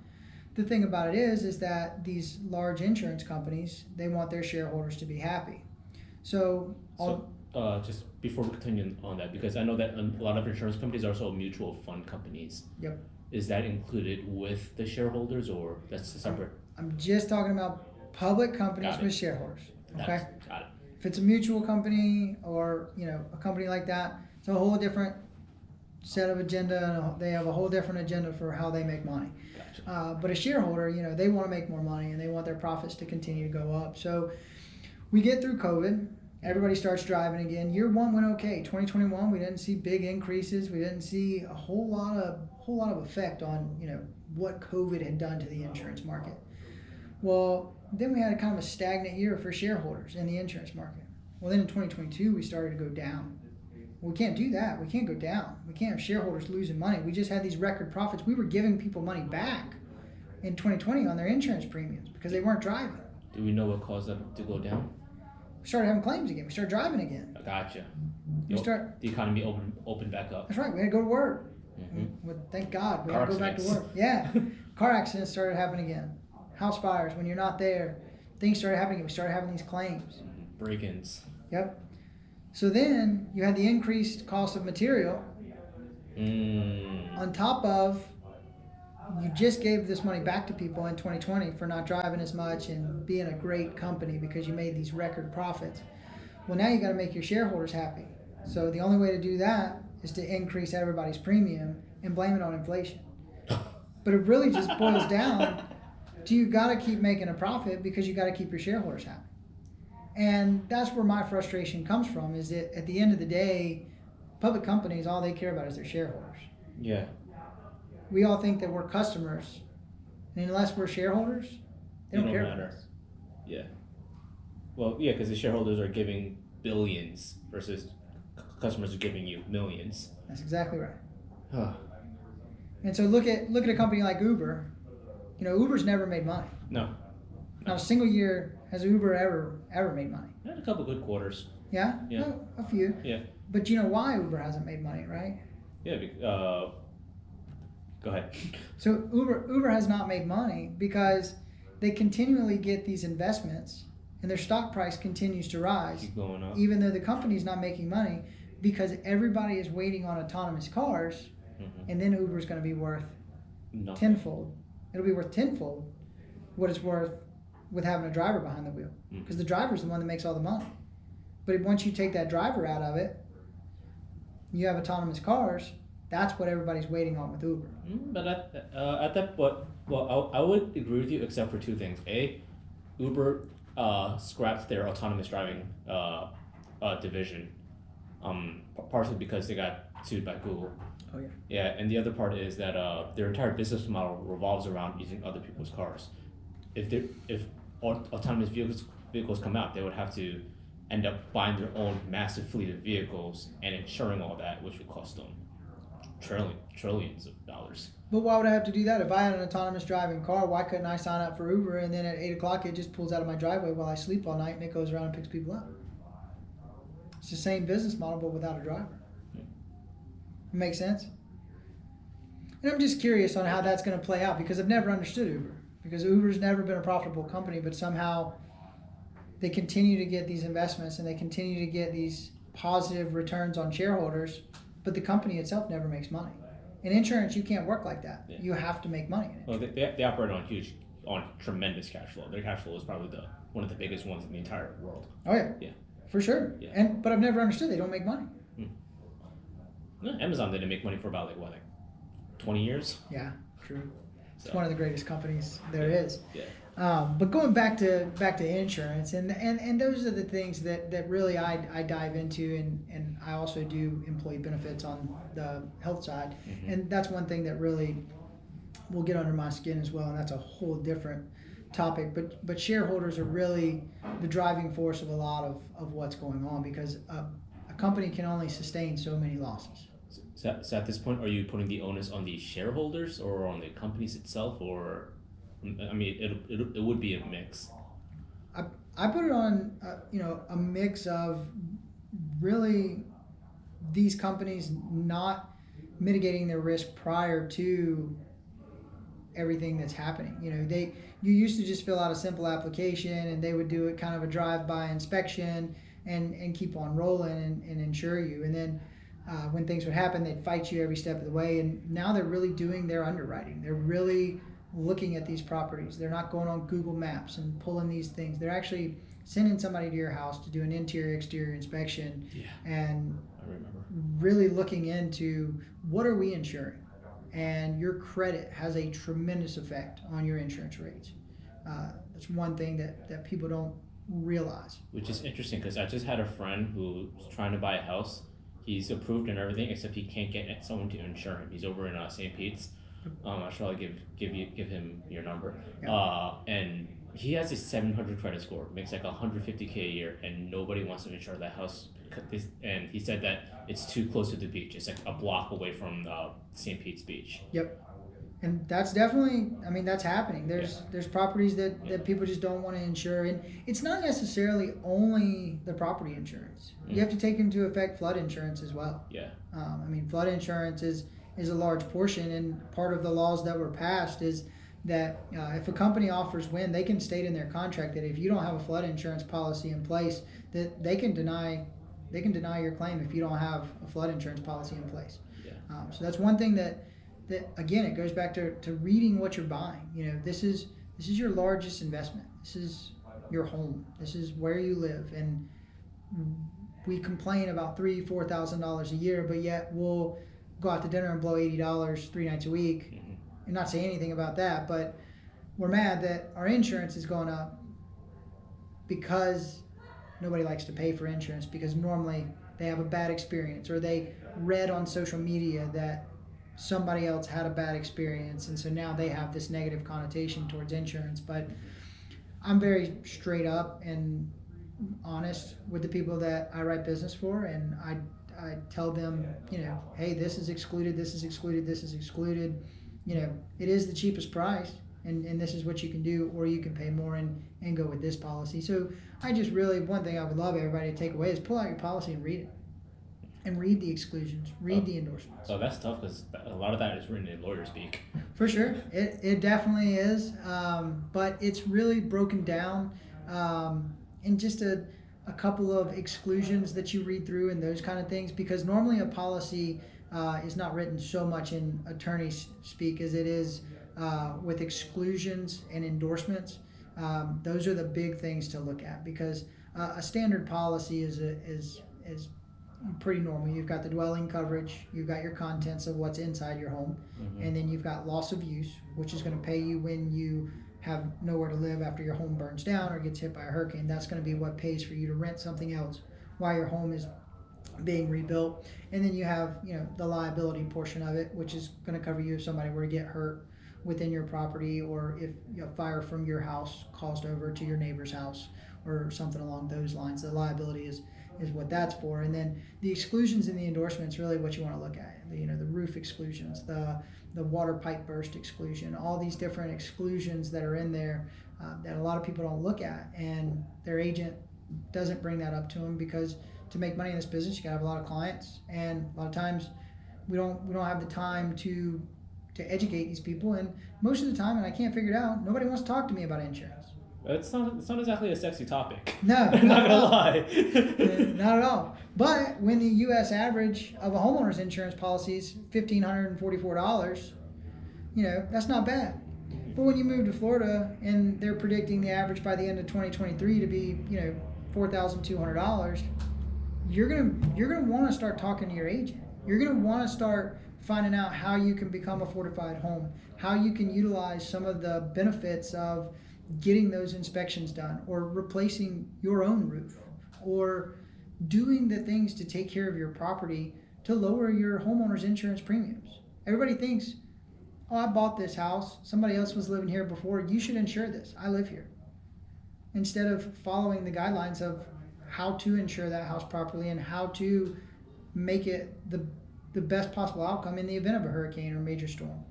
the thing about it is that these large insurance companies, they want their shareholders to be happy. So just before we continue on that, because I know that a lot of insurance companies are also mutual fund companies. Yep. Is that included with the shareholders, or that's separate? I'm just talking about public companies with shareholders. Okay. Got it. If it's a mutual company or a company like that, it's a whole different set of agenda. They have a whole different agenda for how they make money. Gotcha. But a shareholder, they want to make more money and they want their profits to continue to go up. So we get through COVID. Everybody starts driving again. Year one went okay. 2021, we didn't see big increases. We didn't see a whole lot of effect on what COVID had done to the insurance market. Well, then we had a kind of a stagnant year for shareholders in the insurance market. Well, then in 2022, we started to go down. We can't do that. We can't go down. We can't have shareholders losing money. We just had these record profits. We were giving people money back in 2020 on their insurance premiums because they weren't driving. Do we know what caused them to go down? We started having claims again. We started driving again. Gotcha. The economy opened back up. That's right. We had to go to work. Mm-hmm. Thank God. We had to go back to work. Yeah. Car accidents started happening again. House fires, when you're not there, things started happening. We started having these claims. Break-ins. Yep. So then you had the increased cost of material on top of you just gave this money back to people in 2020 for not driving as much and being a great company because you made these record profits. Well, now you got to make your shareholders happy. So the only way to do that is to increase everybody's premium and blame it on inflation. But it really just boils down to you got to keep making a profit because you got to keep your shareholders happy. And that's where my frustration comes from, is that at the end of the day, public companies, all they care about is their shareholders. Yeah. We all think that we're customers, and unless we're shareholders, they don't care about us. Yeah. Well, yeah, because the shareholders are giving billions versus customers are giving you millions. That's exactly right. And so look at a company like Uber. You know, Uber's never made money. No. Not a single year has Uber ever made money. Had a couple good quarters. Yeah? Yeah. Well, a few. Yeah. But you know why Uber hasn't made money, right? Yeah. Go ahead. So Uber has not made money because they continually get these investments and their stock price continues to rise. Keep going up. Even though the company's not making money, because everybody is waiting on autonomous cars, and then Uber's going to be worth tenfold. It'll be worth tenfold what it's worth with having a driver behind the wheel, because the driver's the one that makes all the money. But once you take that driver out of it, you have autonomous cars. That's what everybody's waiting on with Uber. But at that point, well, I would agree with you except for two things. A, Uber scrapped their autonomous driving division, partially because they got sued by Google. Oh yeah. Yeah, and the other part is that their entire business model revolves around using other people's cars. If autonomous vehicles come out, they would have to end up buying their own massive fleet of vehicles and insuring all that, which would cost them trillions of dollars. But why would I have to do that? If I had an autonomous driving car, why couldn't I sign up for Uber and then at 8 o'clock it just pulls out of my driveway while I sleep all night and it goes around and picks people up? It's the same business model but without a driver. Make sense? And I'm just curious on how that's going to play out, because I've never understood Uber. Because Uber's never been a profitable company, but somehow they continue to get these investments and they continue to get these positive returns on shareholders, but the company itself never makes money. In insurance, you can't work like that. Yeah. You have to make money in it. Well, they operate on tremendous cash flow. Their cash flow is probably one of the biggest ones in the entire world. Oh yeah, yeah, for sure. Yeah. But I've never understood they don't make money. Amazon didn't make money for about 20 years. Yeah, true. It's one of the greatest companies there is. Yeah. But going back to insurance, and those are the things that really I dive into, and I also do employee benefits on the health side, and that's one thing that really will get under my skin as well, and that's a whole different topic. But shareholders are really the driving force of a lot of what's going on, because a company can only sustain so many losses. So at this point, are you putting the onus on the shareholders or on the companies itself, or I mean, it would be a mix. I put it on a mix of really these companies not mitigating their risk prior to everything that's happening. You used to just fill out a simple application and they would do it kind of a drive-by inspection and keep on rolling and insure you, and then when things would happen, they'd fight you every step of the way. And now they're really doing their underwriting. They're really looking at these properties. They're not going on Google Maps and pulling these things. They're actually sending somebody to your house to do an interior-exterior inspection, and really looking into what are we insuring. And your credit has a tremendous effect on your insurance rates. That's one thing that people don't realize. Which is interesting, because I just had a friend who's trying to buy a house. He's approved and everything, except he can't get someone to insure him. He's over in St. Pete's. I should probably give him your number. Yeah. And he has a 700 credit score, makes like $150K a year, and nobody wants to insure that house. And he said that it's too close to the beach. It's like a block away from St. Pete's Beach. Yep. And that's definitely, that's happening. There's properties that people just don't want to insure. And it's not necessarily only the property insurance. You have to take into effect flood insurance as well. Yeah. Flood insurance is a large portion, and part of the laws that were passed is that if a company offers wind, they can state in their contract that if you don't have a flood insurance policy in place, that they can deny your claim if you don't have a flood insurance policy in place. Yeah. So that's one thing that again, it goes back to reading what you're buying. This is your largest investment. This is your home. This is where you live. And we complain about $3,000-$4,000 a year, but yet we'll go out to dinner and blow $80 3 nights a week and not say anything about that, but we're mad that our insurance is going up because nobody likes to pay for insurance, because normally they have a bad experience, or they read on social media that somebody else had a bad experience, and so now they have this negative connotation towards insurance. But I'm very straight up and honest with the people that I write business for, and I tell them, hey, this is excluded, this is excluded, this is excluded. It is the cheapest price, and this is what you can do, or you can pay more and go with this policy. So I just really, one thing I would love everybody to take away is pull out your policy and read it. And read the exclusions, read the endorsements. Oh, that's tough, because a lot of that is written in lawyer speak. For sure, it definitely is, but it's really broken down in just a couple of exclusions that you read through and those kind of things, because normally a policy is not written so much in attorney speak as it is with exclusions and endorsements. Those are the big things to look at, because a standard policy is pretty normal. You've got the dwelling coverage, you've got your contents of what's inside your home, and then you've got loss of use, which is going to pay you when you have nowhere to live after your home burns down or gets hit by a hurricane. That's going to be what pays for you to rent something else while your home is being rebuilt. And then you have the liability portion of it, which is going to cover you if somebody were to get hurt within your property, or if fire from your house caused over to your neighbor's house or something along those lines. The liability is what that's for. And then the exclusions in the endorsements, really what you want to look at. The roof exclusions, the water pipe burst exclusion, all these different exclusions that are in there that a lot of people don't look at, and their agent doesn't bring that up to them, because to make money in this business, you gotta have a lot of clients, and a lot of times we don't have the time to educate these people, and most of the time, and I can't figure it out, nobody wants to talk to me about insurance. It's not exactly a sexy topic. No, I'm not gonna lie. Not at all. But when the U.S. average of a homeowner's insurance policy is $1,544, that's not bad. But when you move to Florida and they're predicting the average by the end of 2023 to be, $4,200, you're gonna want to start talking to your agent. You're gonna want to start finding out how you can become a fortified home, how you can utilize some of the benefits of getting those inspections done, or replacing your own roof, or doing the things to take care of your property to lower your homeowner's insurance premiums. Everybody thinks, oh, I bought this house, somebody else was living here before, you should insure this, I live here. Instead of following the guidelines of how to insure that house properly and how to make it the best possible outcome in the event of a hurricane or major storm.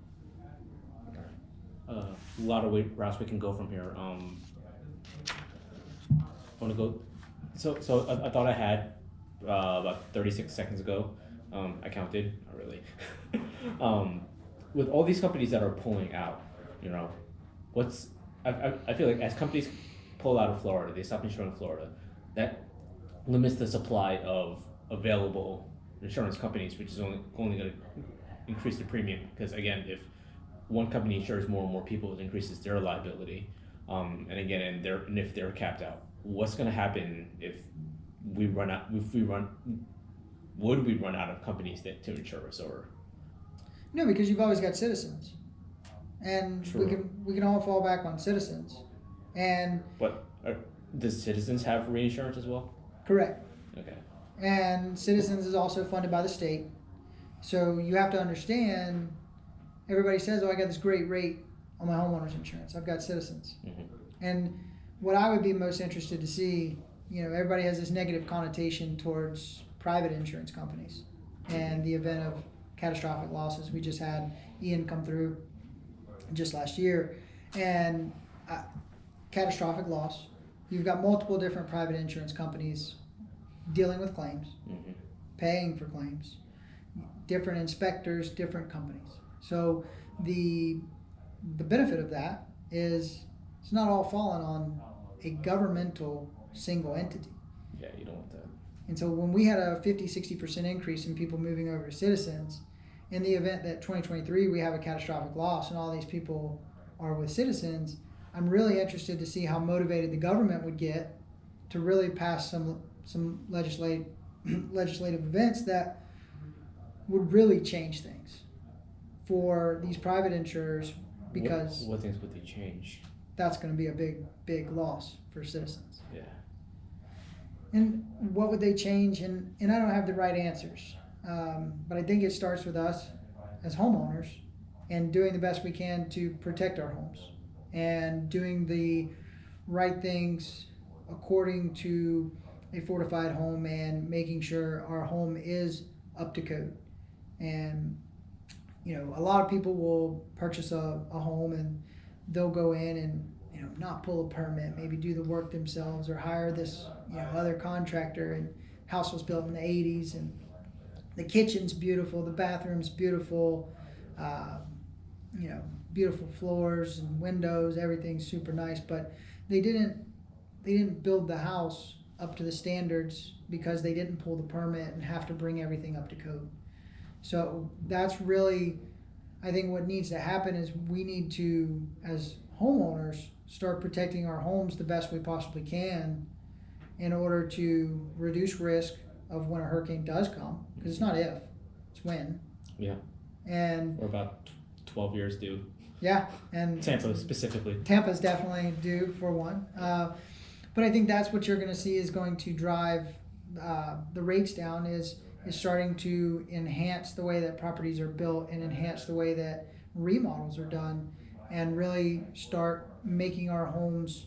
A lot of routes we can go from here. I want to go. So I thought I had about 36 seconds ago. I counted, not really. With all these companies that are pulling out, I feel like as companies pull out of Florida, they stop insuring Florida, that limits the supply of available insurance companies, which is only going to increase the premium. Because again, if one company insures more and more people, it increases their liability. And if they're capped out, what's going to happen if we run out? Would we run out of companies to insure us, or? No, because you've always got Citizens, and True. we can all fall back on Citizens, and. What does Citizens have reinsurance as well? Correct. Okay. And Citizens is also funded by the state, so you have to understand. Everybody says, oh, I got this great rate on my homeowner's insurance. I've got Citizens. Mm-hmm. And what I would be most interested to see, everybody has this negative connotation towards private insurance companies and the event of catastrophic losses. We just had Ian come through just last year, and catastrophic loss. You've got multiple different private insurance companies dealing with claims, paying for claims, different inspectors, different companies. So the benefit of that is it's not all falling on a governmental single entity. Yeah, you don't want that. And so when we had a 50-60% increase in people moving over to Citizens, in the event that 2023 we have a catastrophic loss and all these people are with Citizens, I'm really interested to see how motivated the government would get to really pass some legislative events that would really change things. for these private insurers, because what things would they change? that's going to be a big loss for citizens. Yeah. And what would they change? And I don't have the right answers, but I think it starts with us as homeowners and doing the best we can to protect our homes and doing the right things according to a fortified home and making sure our home is up to code. And a lot of people will purchase a home and they'll go in and not pull a permit, maybe do the work themselves or hire this other contractor. And house was built in the 80s and the kitchen's beautiful, the bathroom's beautiful, beautiful floors and windows, everything's super nice, but they didn't build the house up to the standards because they didn't pull the permit and have to bring everything up to code. So that's really, I think what needs to happen is we need to, as homeowners, start protecting our homes the best we possibly can in order to reduce risk of when a hurricane does come, because it's not if, it's when. Yeah. And we're about 12 years due. Yeah, and Tampa specifically. Tampa's definitely due for one. But I think that's what you're going to see is going to drive the rates down is starting to enhance the way that properties are built and enhance the way that remodels are done and really start making our homes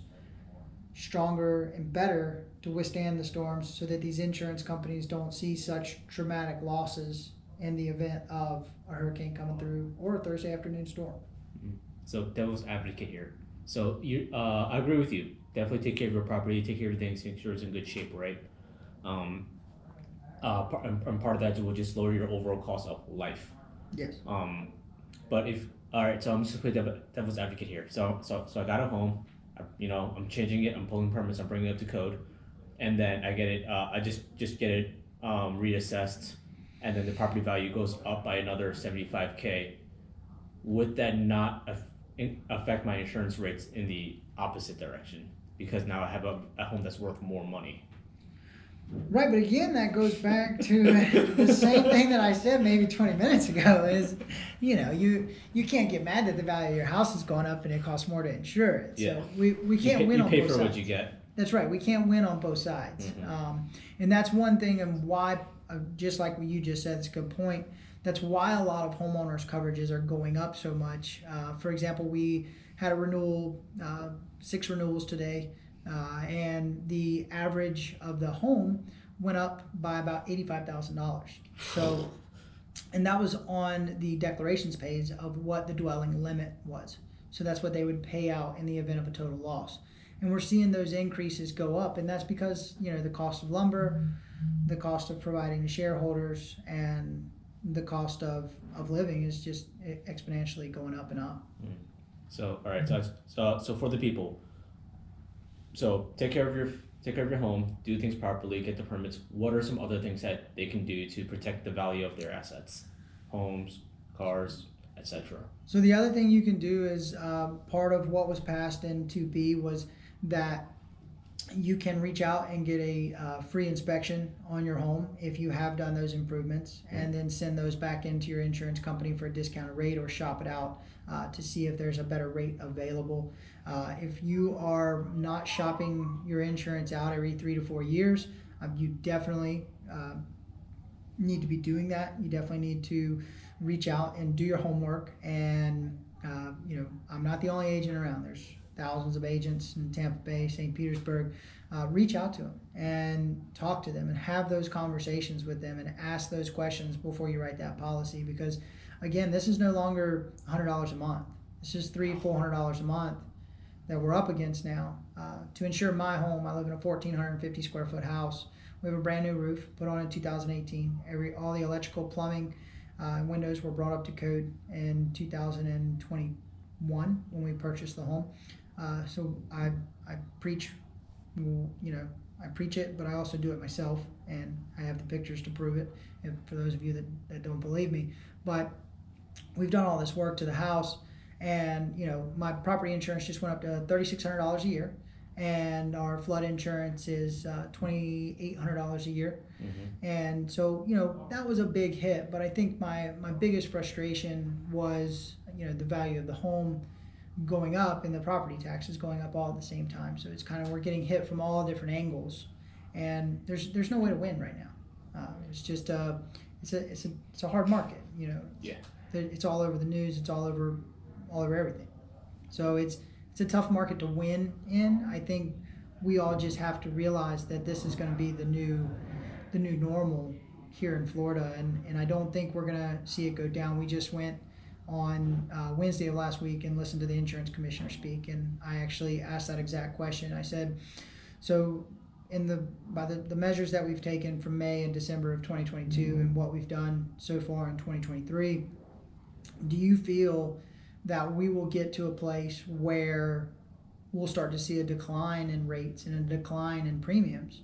stronger and better to withstand the storms so that these insurance companies don't see such traumatic losses in the event of a hurricane coming through or a Thursday afternoon storm. So devil's advocate here. So I agree with you. Definitely take care of your property, take care of everything, make sure it's in good shape, right? And part of that will just lower your overall cost of life. Yes. But all right, so I'm just gonna play devil's advocate here. So I got a home, I'm changing it, I'm pulling permits, I'm bringing it up to code, and then I get it. I just get it reassessed, and then the property value goes up by another $75K. Would that not affect my insurance rates in the opposite direction? Because now I have a home that's worth more money. Right, but again, that goes back to the same thing that I said maybe 20 minutes ago is, you can't get mad that the value of your house is going up and it costs more to insure it. Yeah. So we can't win on both sides. You pay for what you get. That's right. We can't win on both sides. Mm-hmm. And that's one thing and why, just like what you just said, it's a good point. That's why a lot of homeowners coverages are going up so much. For example, we had a renewal, 6 renewals today, and the average of the home went up by about $85,000. So, and that was on the declarations page of what the dwelling limit was. So that's what they would pay out in the event of a total loss. And we're seeing those increases go up, and that's because the cost of lumber, the cost of providing to shareholders, and the cost of living is just exponentially going up and up. So all right, so for the people, so take care of your home, do things properly, get the permits. What are some other things that they can do to protect the value of their assets, homes, cars, etc.? So the other thing you can do is part of what was passed in 2B was that you can reach out and get a free inspection on your home if you have done those improvements, and then send those back into your insurance company for a discounted rate or shop it out to see if there's a better rate available. If you are not shopping your insurance out every 3 to 4 years, you definitely need to be doing that. You definitely need to reach out and do your homework. And I'm not the only agent around. There's thousands of agents in Tampa Bay, St. Petersburg. Reach out to them and talk to them and have those conversations with them and ask those questions before you write that policy. Because again, this is no longer $100 a month. This is $300-400 a month that we're up against now. To insure my home, I live in a 1,450 square foot house. We have a brand new roof put on in 2018. All the electrical, plumbing, and windows were brought up to code in 2021 when we purchased the home. So I preach, I preach it, but I also do it myself, and I have the pictures to prove it, for those of you that don't believe me. But we've done all this work to the house, and my property insurance just went up to $3,600 a year, and our flood insurance is $2,800 a year. Mm-hmm. And so, that was a big hit. But I think my biggest frustration was, the value of the home going up and the property taxes going up all at the same time. So it's kind of, we're getting hit from all different angles, and there's no way to win right now. It's just it's a hard market. Yeah. It's all over the news. It's all over everything. So it's a tough market to win in. I think we all just have to realize that this is going to be the new normal here in Florida, and I don't think we're going to see it go down. We just went on Wednesday of last week and listened to the insurance commissioner speak, and I actually asked that exact question. I said, so by the measures that we've taken from May and December of 2022 and what we've done so far in 2023, do you feel that we will get to a place where we'll start to see a decline in rates and a decline in premiums?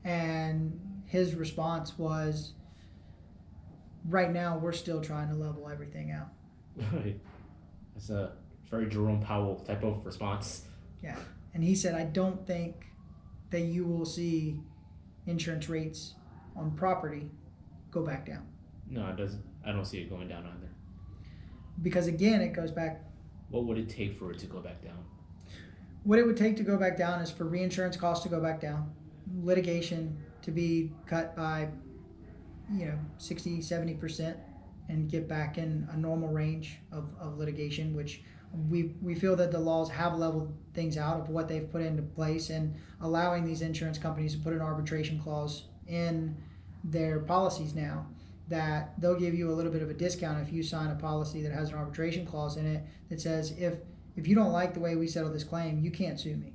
And his response was, right now we're still trying to level everything out. Right. That's a very Jerome Powell type of response. Yeah. And he said, I don't think that you will see insurance rates on property go back down. No, it doesn't. I don't see it going down either. Because again, it goes back. What would it take for it to go back down? What it would take to go back down is for reinsurance costs to go back down, litigation to be cut by 60-70%, and get back in a normal range of litigation, which we feel that the laws have leveled things out of what they've put into place, and allowing these insurance companies to put an arbitration clause in their policies now, that they'll give you a little bit of a discount if you sign a policy that has an arbitration clause in it that says, if you don't like the way we settle this claim, you can't sue me.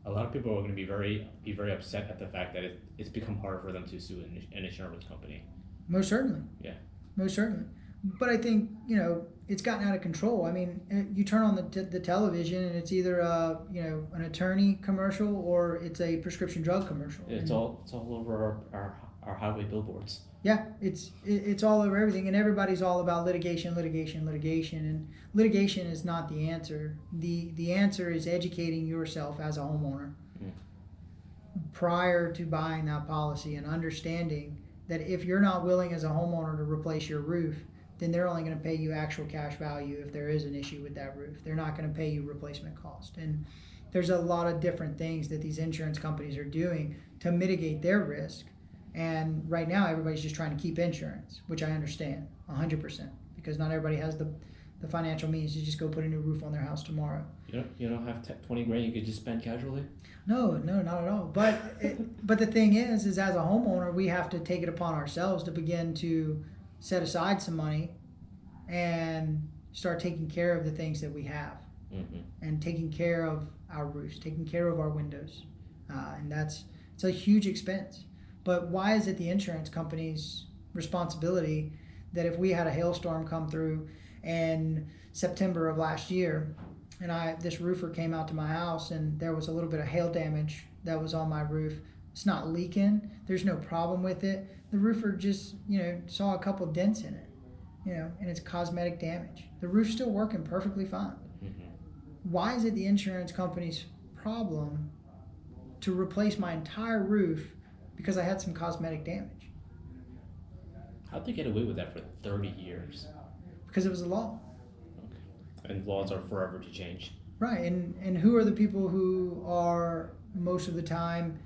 A lot of people are going to be very upset at the fact that it's become harder for them to sue an insurance company. Most certainly. Yeah. Most certainly. But I think, it's gotten out of control. I mean, you turn on the television and it's either an attorney commercial or it's a prescription drug commercial. It's all over our highway billboards. Yeah, it's all over everything, and everybody's all about litigation, and litigation is not the answer. The answer is educating yourself as a homeowner prior to buying that policy, and understanding that if you're not willing as a homeowner to replace your roof, then they're only going to pay you actual cash value if there is an issue with that roof. They're not going to pay you replacement cost. And there's a lot of different things that these insurance companies are doing to mitigate their risk. And right now, everybody's just trying to keep insurance, which I understand 100%, because not everybody has the financial means to just go put a new roof on their house tomorrow. You don't have 20 grand you could just spend casually? No, not at all. But but the thing is as a homeowner, we have to take it upon ourselves to begin to set aside some money and start taking care of the things that we have, and taking care of our roofs, taking care of our windows, and it's a huge expense. But why is it the insurance company's responsibility that if we had a hailstorm come through in September of last year, and this roofer came out to my house and there was a little bit of hail damage that was on my roof? It's not leaking. There's no problem with it. The roofer just, saw a couple dents in it, and it's cosmetic damage. The roof's still working perfectly fine. Why is it the insurance company's problem to replace my entire roof because I had some cosmetic damage? How'd they get away with that for 30 years? Because it was a law. Okay. And laws are forever to change. Right, and who are the people who are most of the time,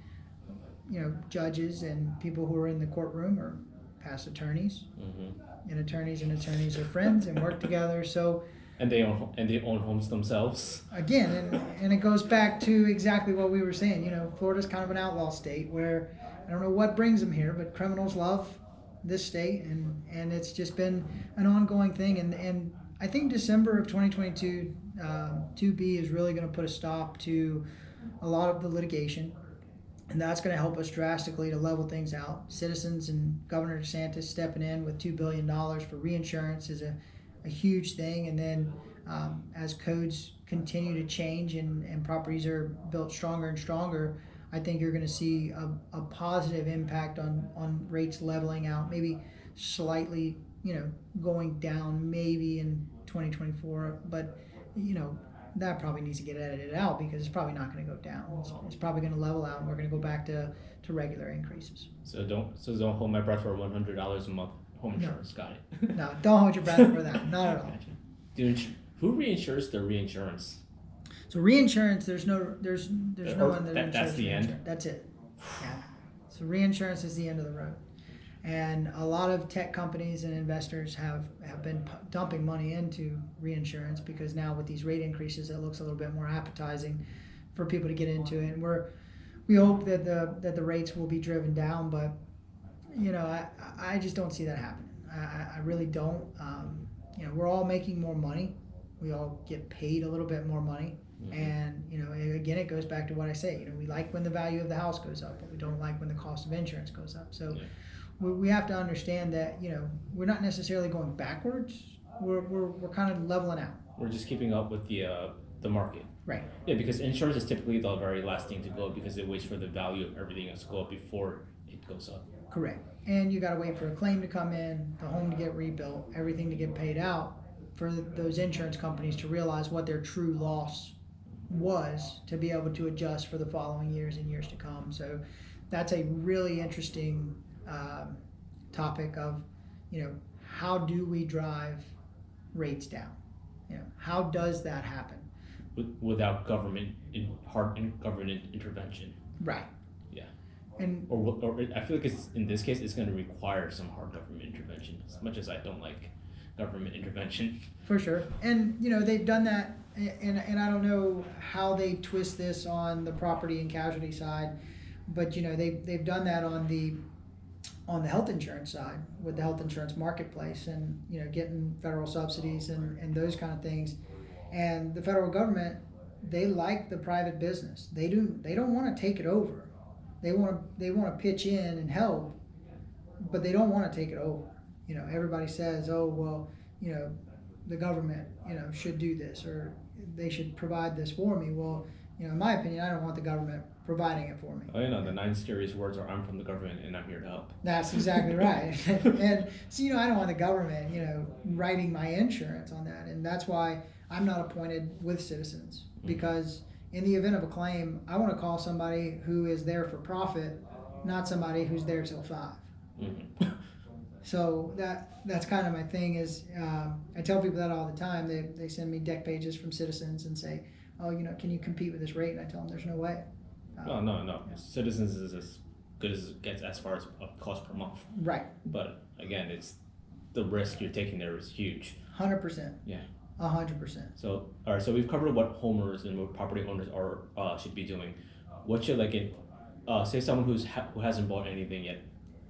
judges and people who are in the courtroom are past attorneys, and attorneys are friends and work together. So. And they own homes themselves. Again, and it goes back to exactly what we were saying. Florida's kind of an outlaw state where I don't know what brings them here, but criminals love this state, and it's just been an ongoing thing. And I think December of 2022, 2B is really going to put a stop to a lot of the litigation, and that's going to help us drastically to level things out. Citizens and Governor DeSantis stepping in with $2 billion for reinsurance is a huge thing. And then as codes continue to change and properties are built stronger and stronger, I think you're going to see a positive impact on rates leveling out, maybe slightly, going down maybe in 2024. But, that probably needs to get edited out because it's probably not going to go down. It's probably going to level out, and we're going to go back to regular increases. So don't hold my breath for $100 a month home insurance. No. Got it. No, don't hold your breath for that. Not at all. Gotcha. Dude, who reinsures the reinsurance? So reinsurance, there's no one that that's the end. That's it. Yeah. So reinsurance is the end of the road, and a lot of tech companies and investors have been dumping money into reinsurance because now with these rate increases, it looks a little bit more appetizing for people to get into it. And we hope that the rates will be driven down, but I just don't see that happening. I really don't. We're all making more money. We all get paid a little bit more money. Mm-hmm. And, again, it goes back to what I say. We like when the value of the house goes up, but we don't like when the cost of insurance goes up. So we have to understand that, we're not necessarily going backwards. We're kind of leveling out. We're just keeping up with the market. Right. Yeah, because insurance is typically the very last thing to go because it waits for the value of everything else to go up before it goes up. Correct. And you got to wait for a claim to come in, the home to get rebuilt, everything to get paid out for those insurance companies to realize what their true loss was to be able to adjust for the following years and years to come. So that's a really interesting topic of, how do we drive rates down? How does that happen? Without government intervention. Right. Yeah. And or I feel like in this case it's going to require some hard government intervention. As much as I don't like government intervention. For sure. And they've done that, and I don't know how they twist this on the property and casualty side, but they've done that on the health insurance side with the health insurance marketplace and getting federal subsidies and those kind of things. And the federal government, they like the private business. They don't want to take it over. They want to pitch in and help, but they don't want to take it over. Everybody says, oh, well, the government, should do this or they should provide this for me. Well, in my opinion, I don't want the government providing it for me. Oh, the 9 scariest words are I'm from the government and I'm here to help. That's exactly right. And so, I don't want the government, writing my insurance on that. And that's why I'm not appointed with Citizens because in the event of a claim, I want to call somebody who is there for profit, not somebody who's there till 5. Mm-hmm. So that's kind of my thing is I tell people that all the time. They send me deck pages from Citizens and say, oh, can you compete with this rate? And I tell them there's no way. No. Citizens is as good as it gets as far as cost per month. Right. But again, it's the risk you're taking there is huge. 100%. Yeah. 100%. So all right. So we've covered what homeowners and what property owners should be doing. What should say someone who hasn't bought anything yet.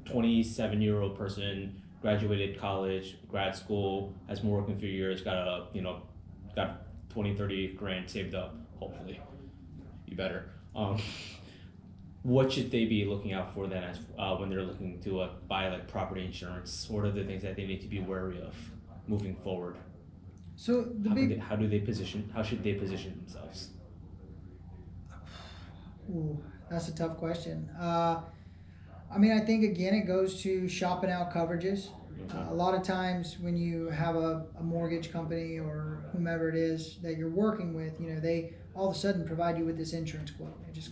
27-year-old person, graduated college, grad school, has been working for years, got 20, 30 grand saved up, hopefully. You better. What should they be looking out for then as when they're looking to buy property insurance? What are the things that they need to be wary of moving forward? So how should they position themselves? Ooh, that's a tough question. I think, again, it goes to shopping out coverages. A lot of times when you have a mortgage company or whomever it is that you're working with, they all of a sudden provide you with this insurance quote. It just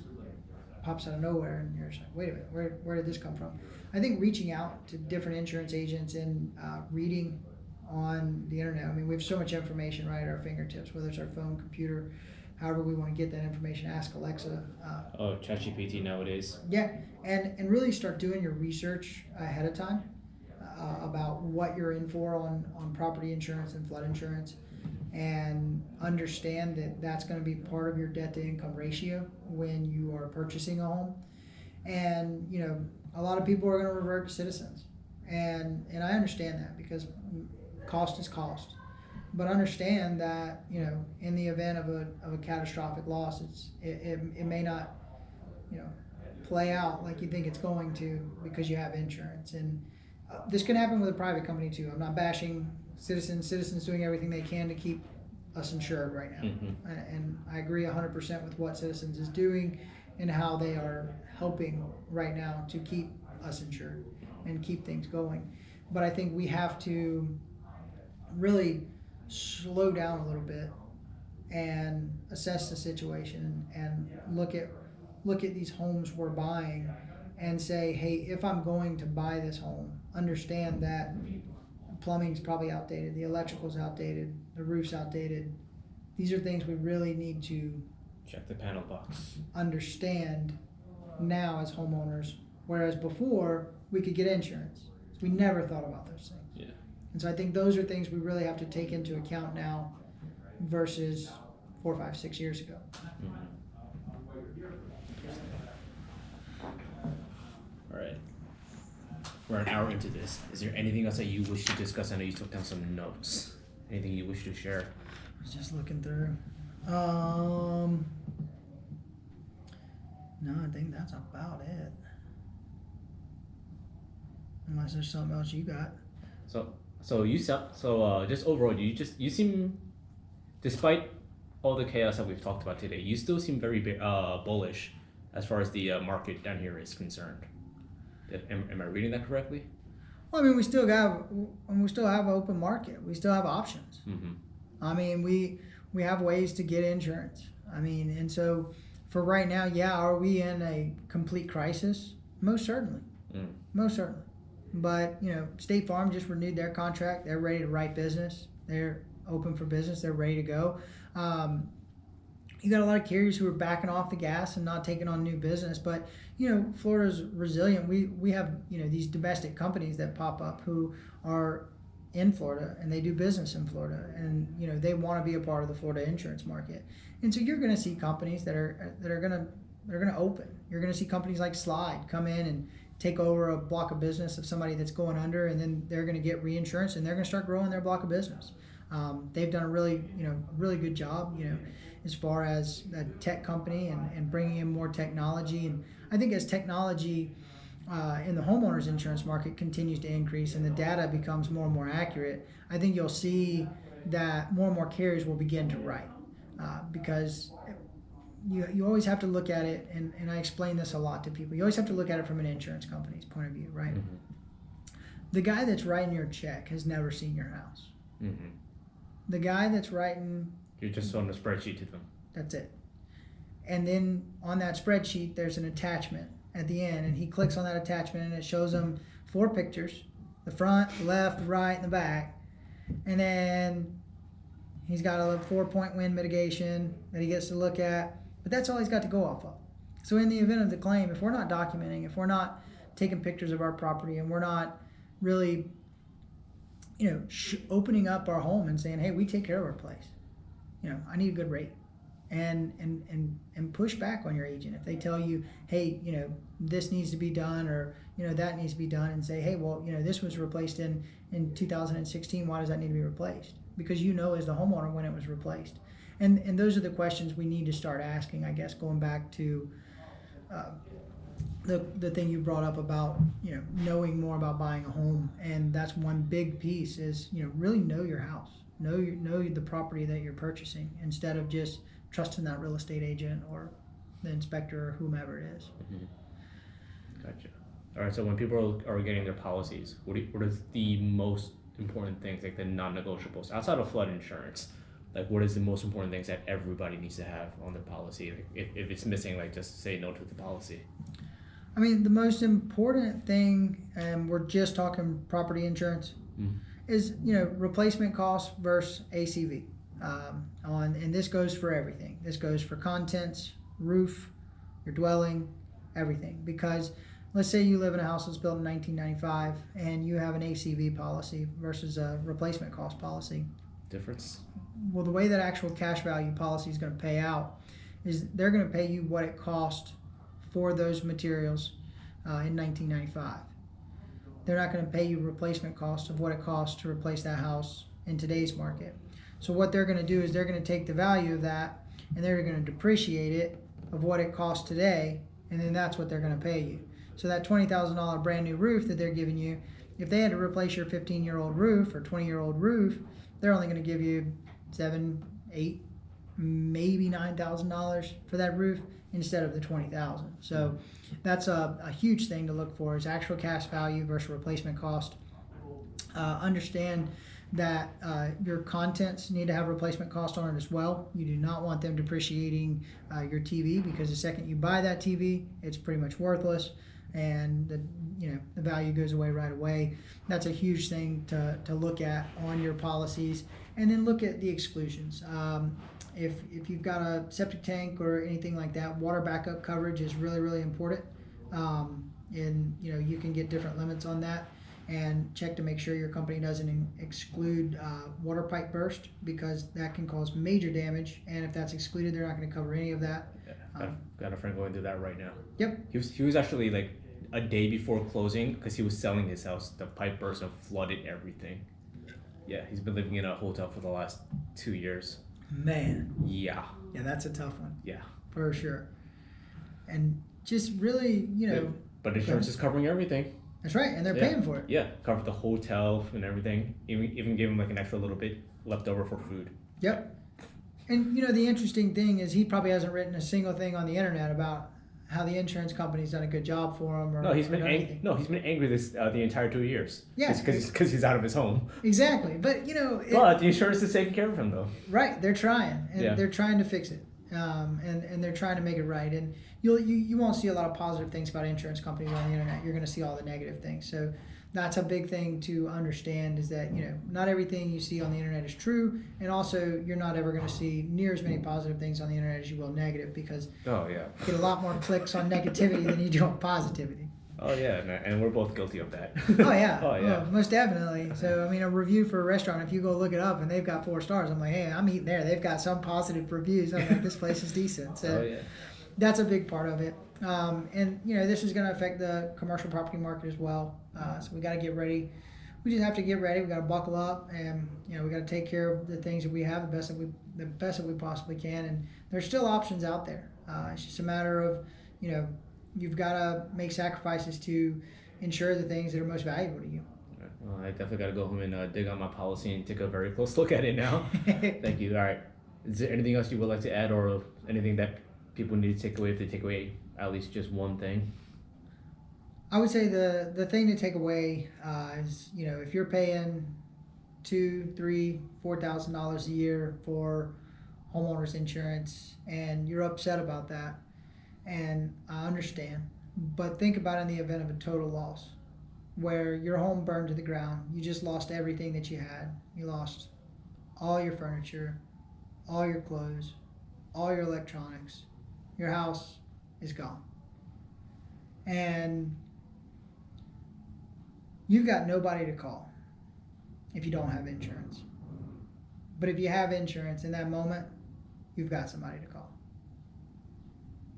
pops out of nowhere and you're just like, wait a minute, where did this come from? I think reaching out to different insurance agents and reading on the internet. We have so much information right at our fingertips, whether it's our phone, computer, however we want to get that information. Ask Alexa. ChatGPT nowadays. Yeah, and really start doing your research ahead of time about what you're in for on property insurance and flood insurance, and understand that that's going to be part of your debt to income ratio when you are purchasing a home. And a lot of people are going to revert to Citizens, and I understand that because cost is cost. But understand that in the event of a catastrophic loss, it may not play out like you think it's going to because you have insurance. And this can happen with a private company too. I'm not bashing Citizens. Citizens doing everything they can to keep us insured right now. Mm-hmm. And I agree 100% with what Citizens is doing and how they are helping right now to keep us insured and keep things going. But I think we have to really slow down a little bit and assess the situation and look at these homes we're buying and say, hey, if I'm going to buy this home, understand that plumbing's probably outdated, the electrical's outdated, the roof's outdated. These are things we really need to check the panel box, understand now as homeowners, whereas before we could get insurance. We never thought about those things. Yeah. And so I think those are things we really have to take into account now versus 4, 5, 6 years ago. All right. We're an hour into this. Is there anything else that you wish to discuss? I know you took down some notes. Anything you wish to share? I was just looking through. No, I think that's about it. Unless there's something else you got. Just overall, you seem, despite all the chaos that we've talked about today, you still seem very bullish as far as the market down here is concerned. Am I reading that correctly? Well, I mean, we still have an open market. We still have options. Mm-hmm. I mean, we have ways to get insurance. I mean, and so for right now, yeah, are we in a complete crisis? Most certainly. Most certainly. But, State Farm just renewed their contract. They're ready to write business. They're open for business. They're ready to go. You got a lot of carriers who are backing off the gas and not taking on new business. But, Florida's resilient. We have, these domestic companies that pop up who are in Florida and they do business in Florida, and they want to be a part of the Florida insurance market. And so you're going to see companies that are going to open. You're going to see companies like Slide come in and take over a block of business of somebody that's going under, and then they're going to get reinsurance and they're going to start growing their block of business. They've done a really good job, as far as a tech company and bringing in more technology. And I think as technology in the homeowners insurance market continues to increase and the data becomes more and more accurate, I think you'll see that more and more carriers will begin to write, because you always have to look at it, and I explain this a lot to people. You always have to look at it from an insurance company's point of view, right? Mm-hmm. The guy that's writing your check has never seen your house. Mm-hmm. The guy that's writing... You're just on a spreadsheet to them. That's it. And then on that spreadsheet, there's an attachment at the end, and he clicks on that attachment, and it shows him 4 pictures, the front, the left, the right, and the back. And then he's got a 4-point wind mitigation that he gets to look at. But that's all he's got to go off of. So in the event of the claim, if we're not documenting, if we're not taking pictures of our property, and we're not really, opening up our home and saying, hey, we take care of our place. I need a good rate. And push back on your agent. If they tell you, hey, this needs to be done, or, that needs to be done, and say, hey, well, this was replaced in 2016. Why does that need to be replaced? Because as the homeowner when it was replaced. And those are the questions we need to start asking, I guess, going back to the thing you brought up about, knowing more about buying a home. And that's one big piece is, really know your house. Know the property that you're purchasing, instead of just trusting that real estate agent or the inspector or whomever it is. Mm-hmm. Gotcha. All right, so when people are getting their policies, what is the most important things, like the non-negotiables, outside of flood insurance? Like, what is the most important things that everybody needs to have on their policy? Like, if it's missing, like, just say no to the policy. I mean, the most important thing, and we're just talking property insurance, is, replacement cost versus ACV. And this goes for everything. This goes for contents, roof, your dwelling, everything. Because let's say you live in a house that's built in 1995 and you have an ACV policy versus a replacement cost policy. Difference? Well, the way that actual cash value policy is going to pay out is they're going to pay you what it cost for those materials in 1995. They're not going to pay you replacement cost of what it costs to replace that house in today's market. So what they're going to do is they're going to take the value of that and they're going to depreciate it of what it costs today, and then that's what they're going to pay you. So that $20,000 brand new roof that they're giving you, if they had to replace your 15-year-old roof or 20-year-old roof, they're only going to give you $7,000, $8,000, maybe $9,000 for that roof instead of the $20,000. So that's a huge thing to look for, is actual cash value versus replacement cost. Understand that your contents need to have replacement cost on it as well. You do not want them depreciating your TV, because the second you buy that TV, it's pretty much worthless, and the value goes away right away. That's a huge thing to look at on your policies. And then look at the exclusions. If you've got a septic tank or anything like that, water backup coverage is really, really important. And you can get different limits on that. And check to make sure your company doesn't exclude water pipe burst, because that can cause major damage. And if that's excluded, they're not going to cover any of that. Yeah, got a friend going through that right now. Yep. He was actually like a day before closing, because he was selling his house. The pipe burst and flooded everything. Yeah, he's been living in a hotel for the last 2 years. Man. Yeah. Yeah, that's a tough one. Yeah. For sure. And just really, But insurance is covering everything. That's right, and they're paying for it. Yeah, covered the hotel and everything. Even gave him like an extra little bit left over for food. Yep. And the interesting thing is, he probably hasn't written a single thing on the internet about how the insurance company's done a good job for him. He's been angry this the entire 2 years. Yeah, because he's out of his home. Exactly, but but the insurance is taking care of him though. Right, they're trying, and they're trying to fix it, and they're trying to make it right. And you won't see a lot of positive things about insurance companies on the internet. You're going to see all the negative things. So that's a big thing to understand, is that not everything you see on the internet is true, and also you're not ever going to see near as many positive things on the internet as you will negative, because you get a lot more clicks on negativity than you do on positivity. Oh yeah, and we're both guilty of that. Oh yeah, oh most definitely. So a review for a restaurant, if you go look it up and they've got 4 stars, I'm like, hey, I'm eating there. They've got some positive reviews. I'm like, this place is decent. So that's a big part of it. And this is going to affect the commercial property market as well. So we got to get ready. We just have to get ready. We got to buckle up, and we got to take care of the things that we have the best that we possibly can. And there's still options out there. It's just a matter of you've got to make sacrifices to ensure the things that are most valuable to you. Well, I definitely got to go home and dig on my policy and take a very close look at it now. Thank you. All right. Is there anything else you would like to add, or anything that people need to take away, if they take away at least just one thing? I would say the thing to take away is, if you're paying $2,000, $3,000, $4,000 a year for homeowners insurance, and you're upset about that, and I understand, but think about in the event of a total loss, where your home burned to the ground. You just lost everything that you had. You lost all your furniture, all your clothes, all your electronics. Your house is gone. And you've got nobody to call if you don't have insurance. But if you have insurance, in that moment, you've got somebody to call.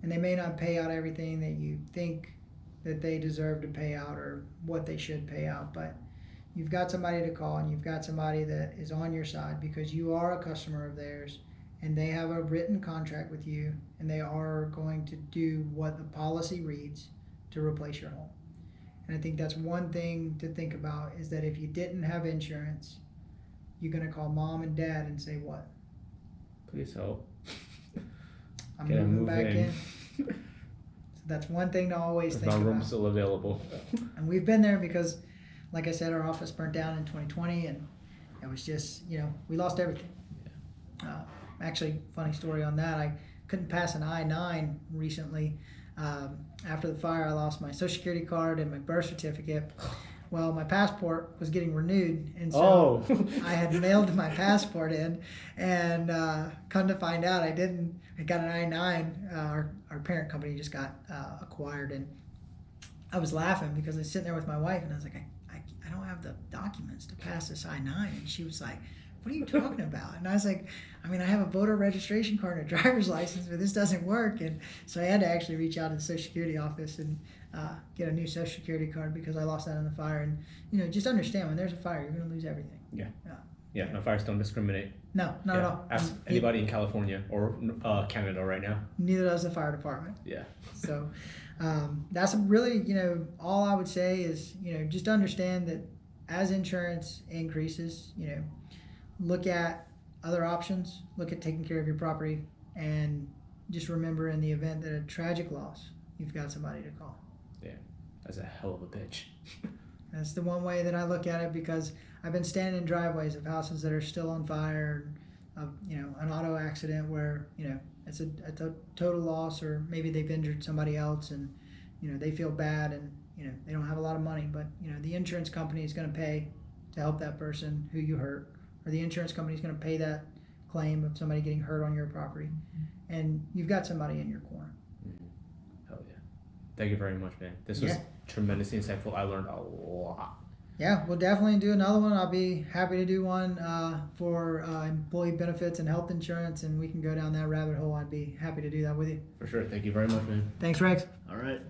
And they may not pay out everything that you think that they deserve to pay out, or what they should pay out, but you've got somebody to call, and you've got somebody that is on your side, because you are a customer of theirs, and they have a written contract with you, and they are going to do what the policy reads to replace your home. And I think that's one thing to think about, is that if you didn't have insurance, you're going to call mom and dad and say what? Please help. I'm moving back in. So that's one thing to always think about. My room's still available. And we've been there, because, like I said, our office burnt down in 2020, and it was just, we lost everything. Actually, funny story on that. I couldn't pass an I-9 recently. After the fire, I lost my Social Security card and my birth certificate. Well, my passport was getting renewed, and so I had mailed my passport in, and come to find out, I didn't. I got an I-9. Our parent company just got acquired, and I was laughing because I was sitting there with my wife, and I was like, I don't have the documents to pass this I-9, and she was like, what are you talking about? And I was like, I have a voter registration card and a driver's license, but this doesn't work. And so I had to actually reach out to the Social Security office and get a new Social Security card, because I lost that in the fire. And, just understand, when there's a fire, you're going to lose everything. Yeah, no, fires don't discriminate. No, not at all. Ask anybody in California or Canada right now. Neither does the fire department. Yeah. So that's really, all I would say is, just understand that as insurance increases, look at other options, look at taking care of your property, and just remember, in the event that a tragic loss, you've got somebody to call. Yeah, that's a hell of a pitch. That's the one way that I look at it, because I've been standing in driveways of houses that are still on fire, of an auto accident where it's a total loss, or maybe they've injured somebody else, and they feel bad, and they don't have a lot of money, but the insurance company is going to pay to help that person who you hurt, or the insurance company is going to pay that claim of somebody getting hurt on your property, and you've got somebody in your corner. Hell yeah. Thank you very much, man. This was tremendously insightful. I learned a lot. Yeah, we'll definitely do another one. I'll be happy to do one for employee benefits and health insurance, and we can go down that rabbit hole. I'd be happy to do that with you. For sure. Thank you very much, man. Thanks, Rex. All right.